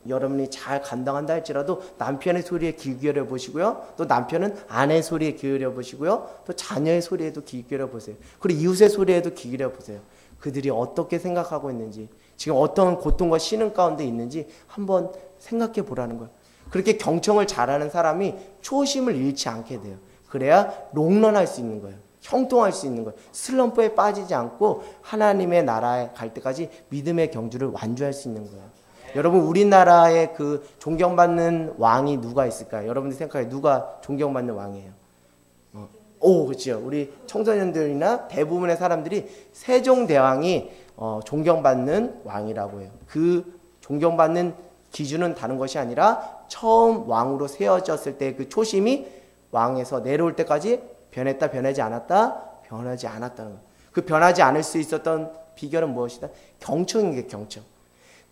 여러분이 잘 감당한다 할지라도 남편의 소리에 귀 기울여 보시고요. 또 남편은 아내의 소리에 귀 기울여 보시고요. 또 자녀의 소리에도 귀 기울여 보세요. 그리고 이웃의 소리에도 귀 기울여 보세요. 그들이 어떻게 생각하고 있는지, 지금 어떤 고통과 신음 가운데 있는지 한번 생각해 보라는 거예요. 그렇게 경청을 잘하는 사람이 초심을 잃지 않게 돼요. 그래야 롱런할 수 있는 거예요. 형통할 수 있는 거예요. 슬럼프에 빠지지 않고 하나님의 나라에 갈 때까지 믿음의 경주를 완주할 수 있는 거예요. 여러분 우리나라에 그 존경받는 왕이 누가 있을까요? 여러분들 생각해 누가 존경받는 왕이에요? 그렇죠. 우리 청소년들이나 대부분의 사람들이 세종대왕이 존경받는 왕이라고 해요. 그 존경받는 기준은 다른 것이 아니라 처음 왕으로 세워졌을 때 그 초심이 왕에서 내려올 때까지 변했다 변하지 않았다 변하지 않았다는 거예요. 그 변하지 않을 수 있었던 비결은 무엇이다? 경청인 게 경청.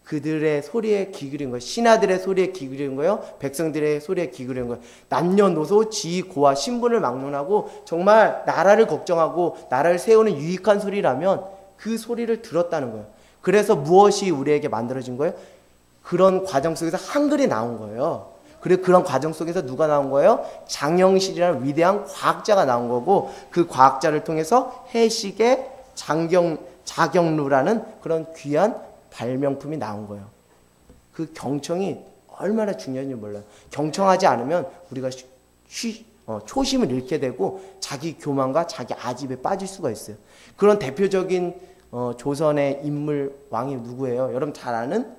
그들의 소리에 귀 기울인 거예요. 신하들의 소리에 귀 기울인 거예요. 백성들의 소리에 귀 기울인 거예요. 남녀노소 지위 고하 신분을 막론하고 정말 나라를 걱정하고 나라를 세우는 유익한 소리라면 그 소리를 들었다는 거예요. 그래서 무엇이 우리에게 만들어진 거예요? 그런 과정 속에서 한글이 나온 거예요. 그리고 그런 과정 속에서 누가 나온 거예요? 장영실이라는 위대한 과학자가 나온 거고 그 과학자를 통해서 해식의 자경루라는 그런 귀한 발명품이 나온 거예요. 그 경청이 얼마나 중요한지 몰라요. 경청하지 않으면 우리가 초심을 잃게 되고 자기 교만과 자기 아집에 빠질 수가 있어요. 그런 대표적인 조선의 인물 왕이 누구예요? 여러분 잘 아는?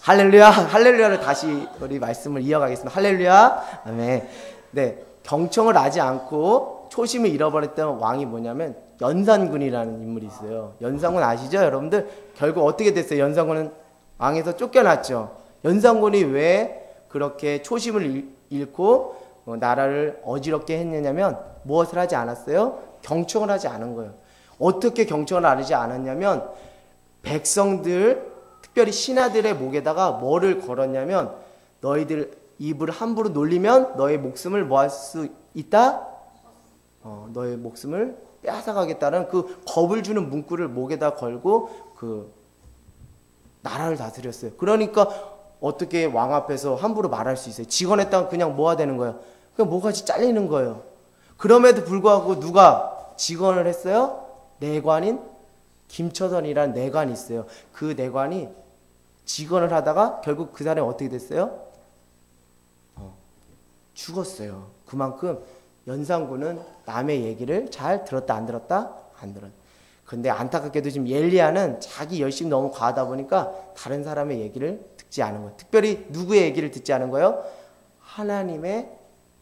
할렐루야, 할렐루야를 다시 우리 말씀을 이어가겠습니다. 할렐루야, 아멘. 네, 경청을 하지 않고 초심을 잃어버렸던 왕이 뭐냐면 연산군이라는 인물이 있어요. 연산군 아시죠, 여러분들? 결국 어떻게 됐어요? 연산군은 왕에서 쫓겨났죠. 연산군이 왜 그렇게 초심을 잃고 나라를 어지럽게 했느냐면 무엇을 하지 않았어요? 경청을 하지 않은 거예요. 어떻게 경청을 하지 않았냐면 백성들, 특별히 신하들의 목에다가 뭐를 걸었냐면 너희들 입을 함부로 놀리면 너의 목숨을 뭐 할 수 있다? 너의 목숨을 빼앗아가겠다는 그 겁을 주는 문구를 목에다 걸고 그 나라를 다스렸어요. 그러니까 어떻게 왕 앞에서 함부로 말할 수 있어요? 직언했다가 그냥 뭐가 되는 거예요? 그냥 뭐같이 잘리는 거예요. 그럼에도 불구하고 누가 직언을 했어요? 내관인 김처선이라는 내관이 있어요. 그 내관이 직언을 하다가 결국 그 사람이 어떻게 됐어요? 죽었어요. 그만큼 연산군은 남의 얘기를 잘 들었다 안 들었다? 안 들었다. 근데 안타깝게도 지금 엘리야는 자기 열심히 너무 과하다 보니까 다른 사람의 얘기를 듣지 않은 거예요. 특별히 누구의 얘기를 듣지 않은 거예요? 하나님의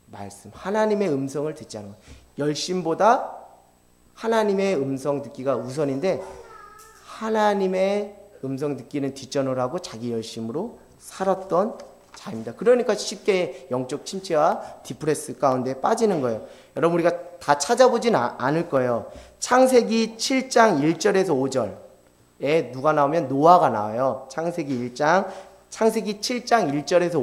말씀, 하나님의 음성을 듣지 않은 거예요. 열심보다 하나님의 음성 듣기가 우선인데 하나님의 음성 듣기는 뒷전을 하고 자기 열심으로 살았던 자입니다. 그러니까 쉽게 영적 침체와 디프레스 가운데 빠지는 거예요. 여러분 우리가 다 찾아보진 않을 거예요. 창세기 7장 1절에서 5절에 누가 나오면 노아가 나와요. 창세기 7장 1절에서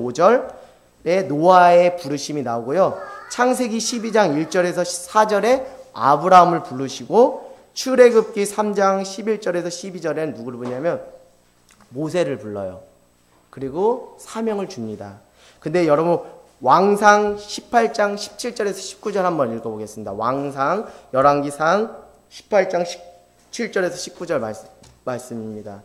5절에 노아의 부르심이 나오고요. 창세기 12장 1절에서 4절에 아브라함을 부르시고 출애굽기 3장 11절에서 12절에는 누구를 부르냐면 모세를 불러요. 그리고 사명을 줍니다. 근데 여러분 왕상 18장 17절에서 19절 한번 읽어보겠습니다. 왕상 열왕기상 18장 17절에서 19절 말씀입니다.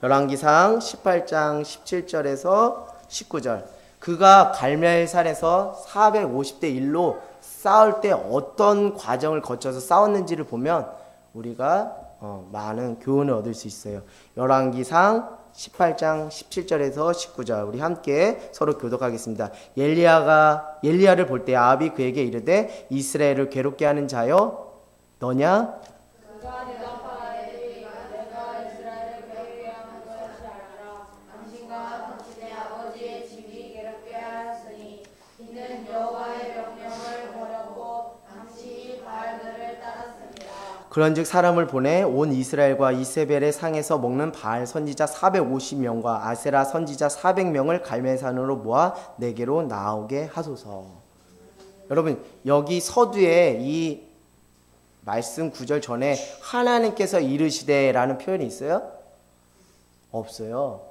열왕기상 18장 17절에서 19절. 그가 갈멜산에서 450대 1로 싸울 때 어떤 과정을 거쳐서 싸웠는지를 보면 우리가 많은 교훈을 얻을 수 있어요. 열왕기상 18장 17절에서 19절 우리 함께 서로 교독하겠습니다. 엘리야를 볼 때 아합이 그에게 이르되 이스라엘을 괴롭게 하는 자여 너냐? 그가 대답하되 내가 이스라엘을 괴롭게 하는 것이 아니라 당신과 당신의 아버지의 집이 괴롭게 하였으니 이는 여호와의 명령을 버렸고 당신이 바알들을 따랐습니다. 그런즉 사람을 보내 온 이스라엘과 이세벨의 상에서 먹는 바알 선지자 450명과 아세라 선지자 400명을 갈멜산으로 모아 내게로 나오게 하소서. 여러분 여기 서두에 이 말씀 구절 전에 하나님께서 이르시되라는 표현이 있어요? 없어요.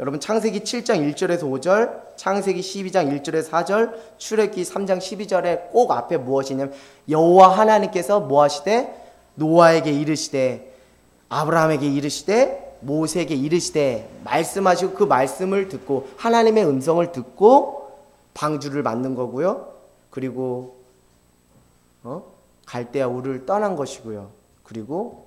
여러분 창세기 7장 1절에서 5절, 창세기 12장 1절에서 4절, 출애굽기 3장 12절에 꼭 앞에 무엇이냐면 여호와 하나님께서 무엇이되 노아에게 이르시되 아브라함에게 이르시되 모세에게 이르시되 말씀하시고 그 말씀을 듣고 하나님의 음성을 듣고 방주를 만든 거고요. 그리고 갈대아 우르를 떠난 것이고요. 그리고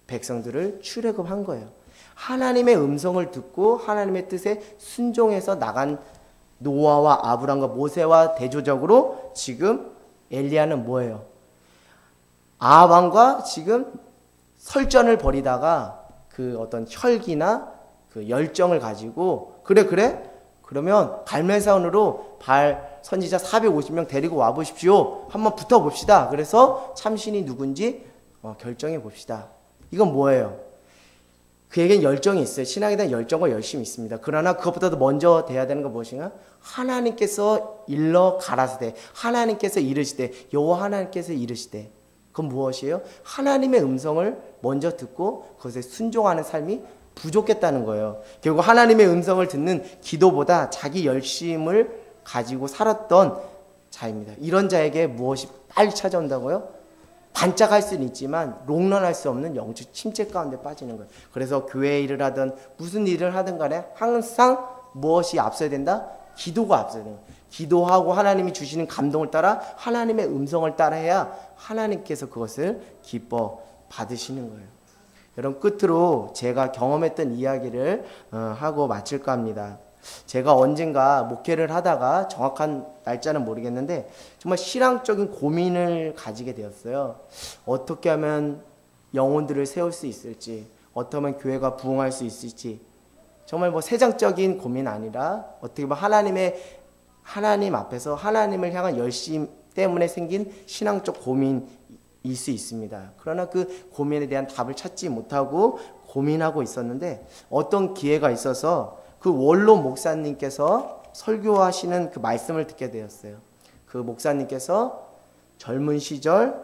백성들을 출애굽한 거예요. 하나님의 음성을 듣고 하나님의 뜻에 순종해서 나간 노아와 아브라함과 모세와 대조적으로 지금 엘리야는 뭐예요? 아합 왕과 지금 설전을 벌이다가 그 어떤 혈기나 그 열정을 가지고 그러면 갈멜산으로 바알 선지자 450명 데리고 와보십시오. 한번 붙어봅시다. 그래서 참신이 누군지 결정해 봅시다. 이건 뭐예요? 그에겐 열정이 있어요. 신앙에 대한 열정과 열심이 있습니다. 그러나 그것보다도 먼저 돼야 되는 건 무엇인가? 하나님께서 일러 가라사대, 하나님께서 이르시되, 여호와 하나님께서 이르시되. 그건 무엇이에요? 하나님의 음성을 먼저 듣고 그것에 순종하는 삶이 부족했다는 거예요. 결국 하나님의 음성을 듣는 기도보다 자기 열심을 가지고 살았던 자입니다. 이런 자에게 무엇이 빨리 찾아온다고요? 반짝할 수는 있지만 롱런할 수 없는 영적 침체 가운데 빠지는 거예요. 그래서 교회 일을 하든 무슨 일을 하든 간에 항상 무엇이 앞서야 된다? 기도가 앞서야 돼요. 기도하고 하나님이 주시는 감동을 따라 하나님의 음성을 따라해야 하나님께서 그것을 기뻐 받으시는 거예요. 여러분, 끝으로 제가 경험했던 이야기를 하고 마칠까 합니다. 제가 언젠가 목회를 하다가 정확한 날짜는 모르겠는데 정말 신앙적인 고민을 가지게 되었어요. 어떻게 하면 영혼들을 세울 수 있을지, 어떻게 하면 교회가 부흥할 수 있을지, 정말 뭐 세상적인 고민 아니라 어떻게 보면 하나님 앞에서 하나님을 향한 열심 때문에 생긴 신앙적 고민일 수 있습니다. 그러나 그 고민에 대한 답을 찾지 못하고 고민하고 있었는데 어떤 기회가 있어서 그 원로 목사님께서 설교하시는 그 말씀을 듣게 되었어요. 그 목사님께서 젊은 시절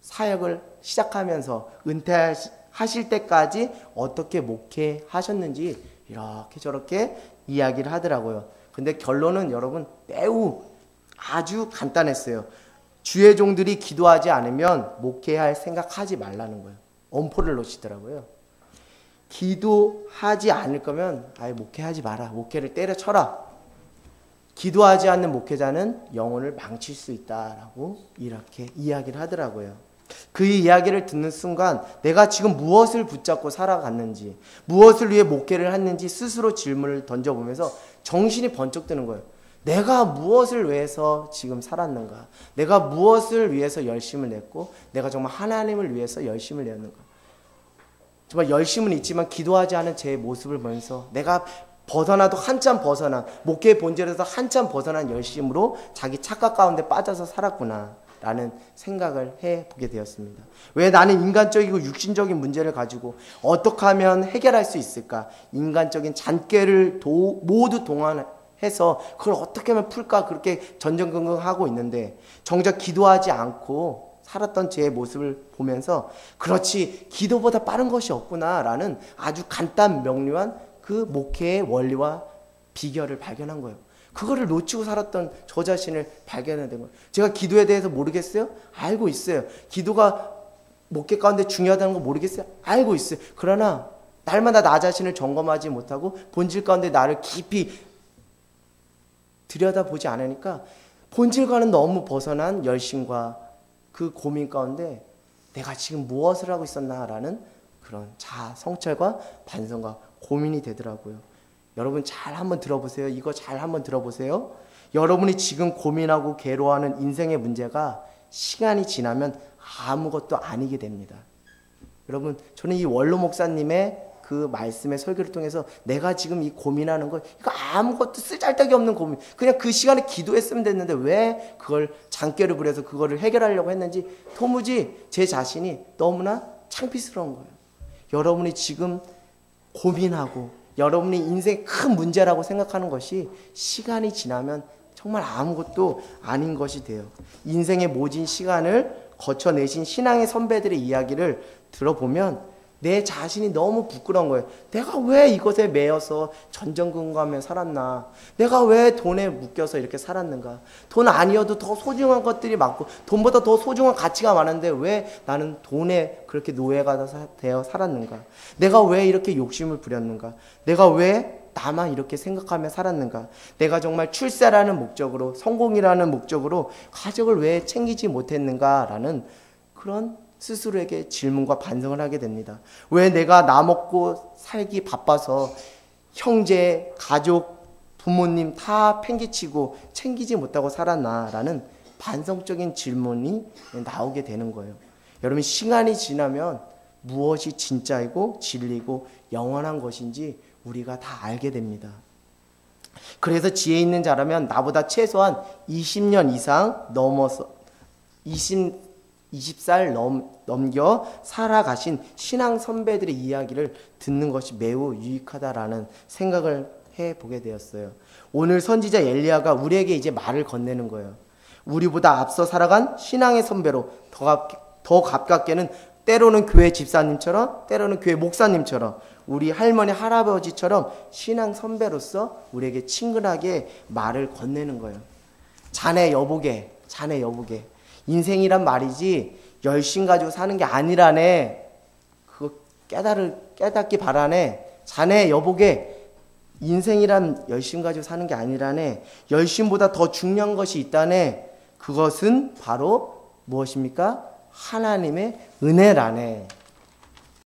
사역을 시작하면서 은퇴하실 때까지 어떻게 목회하셨는지 이렇게 저렇게 이야기를 하더라고요. 근데 결론은 여러분 매우 아주 간단했어요. 주의 종들이 기도하지 않으면 목회할 생각하지 말라는 거예요. 엄포를 놓치더라고요. 기도하지 않을 거면 아예 목회하지 마라. 목회를 때려쳐라. 기도하지 않는 목회자는 영혼을 망칠 수 있다라고 이렇게 이야기를 하더라고요. 그 이야기를 듣는 순간 내가 지금 무엇을 붙잡고 살아갔는지, 무엇을 위해 목회를 했는지 스스로 질문을 던져보면서 정신이 번쩍 드는 거예요. 내가 무엇을 위해서 지금 살았는가? 내가 무엇을 위해서 열심을 냈고 내가 정말 하나님을 위해서 열심을 냈는가? 정말 열심은 있지만 기도하지 않은 제 모습을 보면서 내가 벗어나도 한참 벗어난, 목회의 본질에서 한참 벗어난 열심으로 자기 착각 가운데 빠져서 살았구나 라는 생각을 해보게 되었습니다. 왜 나는 인간적이고 육신적인 문제를 가지고 어떻게 하면 해결할 수 있을까? 인간적인 잔꾀를 모두 동원해서 그걸 어떻게 하면 풀까? 그렇게 전전긍긍하고 있는데 정작 기도하지 않고 살았던 제 모습을 보면서 그렇지, 기도보다 빠른 것이 없구나 라는 아주 간단 명료한 그 목회의 원리와 비결을 발견한 거예요. 그거를 놓치고 살았던 저 자신을 발견해야 된 거예요. 제가 기도에 대해서 모르겠어요? 알고 있어요. 기도가 목회 가운데 중요하다는 거 모르겠어요? 알고 있어요. 그러나 날마다 나 자신을 점검하지 못하고 본질 가운데 나를 깊이 들여다보지 않으니까 본질과는 너무 벗어난 열심과 그 고민 가운데 내가 지금 무엇을 하고 있었나라는 그런 자아 성찰과 반성과 고민이 되더라고요. 여러분 잘 한번 들어보세요. 이거 잘 한번 들어보세요. 여러분이 지금 고민하고 괴로워하는 인생의 문제가 시간이 지나면 아무것도 아니게 됩니다. 여러분, 저는 이 원로 목사님의 그 말씀의 설교를 통해서 내가 지금 이 고민하는 거 이거 아무것도 쓰잘데기 없는 고민, 그냥 그 시간에 기도했으면 됐는데 왜 그걸 장깨를 부려서 그거를 해결하려고 했는지 도무지 제 자신이 너무나 창피스러운 거예요. 여러분이 지금 고민하고 여러분이 인생의 큰 문제라고 생각하는 것이 시간이 지나면 정말 아무것도 아닌 것이 돼요. 인생의 모진 시간을 거쳐내신 신앙의 선배들의 이야기를 들어보면 내 자신이 너무 부끄러운 거예요. 내가 왜 이것에 매여서 전전긍긍하며 살았나? 내가 왜 돈에 묶여서 이렇게 살았는가? 돈 아니어도 더 소중한 것들이 많고 돈보다 더 소중한 가치가 많은데 왜 나는 돈에 그렇게 노예가 되어 살았는가? 내가 왜 이렇게 욕심을 부렸는가? 내가 왜 나만 이렇게 생각하며 살았는가? 내가 정말 출세라는 목적으로, 성공이라는 목적으로 가족을 왜 챙기지 못했는가라는 그런 스스로에게 질문과 반성을 하게 됩니다. 왜 내가 나 먹고 살기 바빠서 형제, 가족, 부모님 다 팽개치고 챙기지 못하고 살았나라는 반성적인 질문이 나오게 되는 거예요. 여러분, 시간이 지나면 무엇이 진짜이고 진리고 영원한 것인지 우리가 다 알게 됩니다. 그래서 지혜 있는 자라면 나보다 최소한 20년 이상 넘어서 20살 넘겨 살아가신 신앙 선배들의 이야기를 듣는 것이 매우 유익하다라는 생각을 해보게 되었어요. 오늘 선지자 엘리야가 우리에게 이제 말을 건네는 거예요. 우리보다 앞서 살아간 신앙의 선배로 더 가깝게는 때로는 교회 집사님처럼 때로는 교회 목사님처럼 우리 할머니 할아버지처럼 신앙 선배로서 우리에게 친근하게 말을 건네는 거예요. 자네 여보게 인생이란 말이지 열심 가지고 사는 게 아니라네. 그거 깨닫기 바라네. 자네 여보게 인생이란 열심 가지고 사는 게 아니라네. 열심보다 더 중요한 것이 있다네. 그것은 바로 무엇입니까? 하나님의 은혜라네.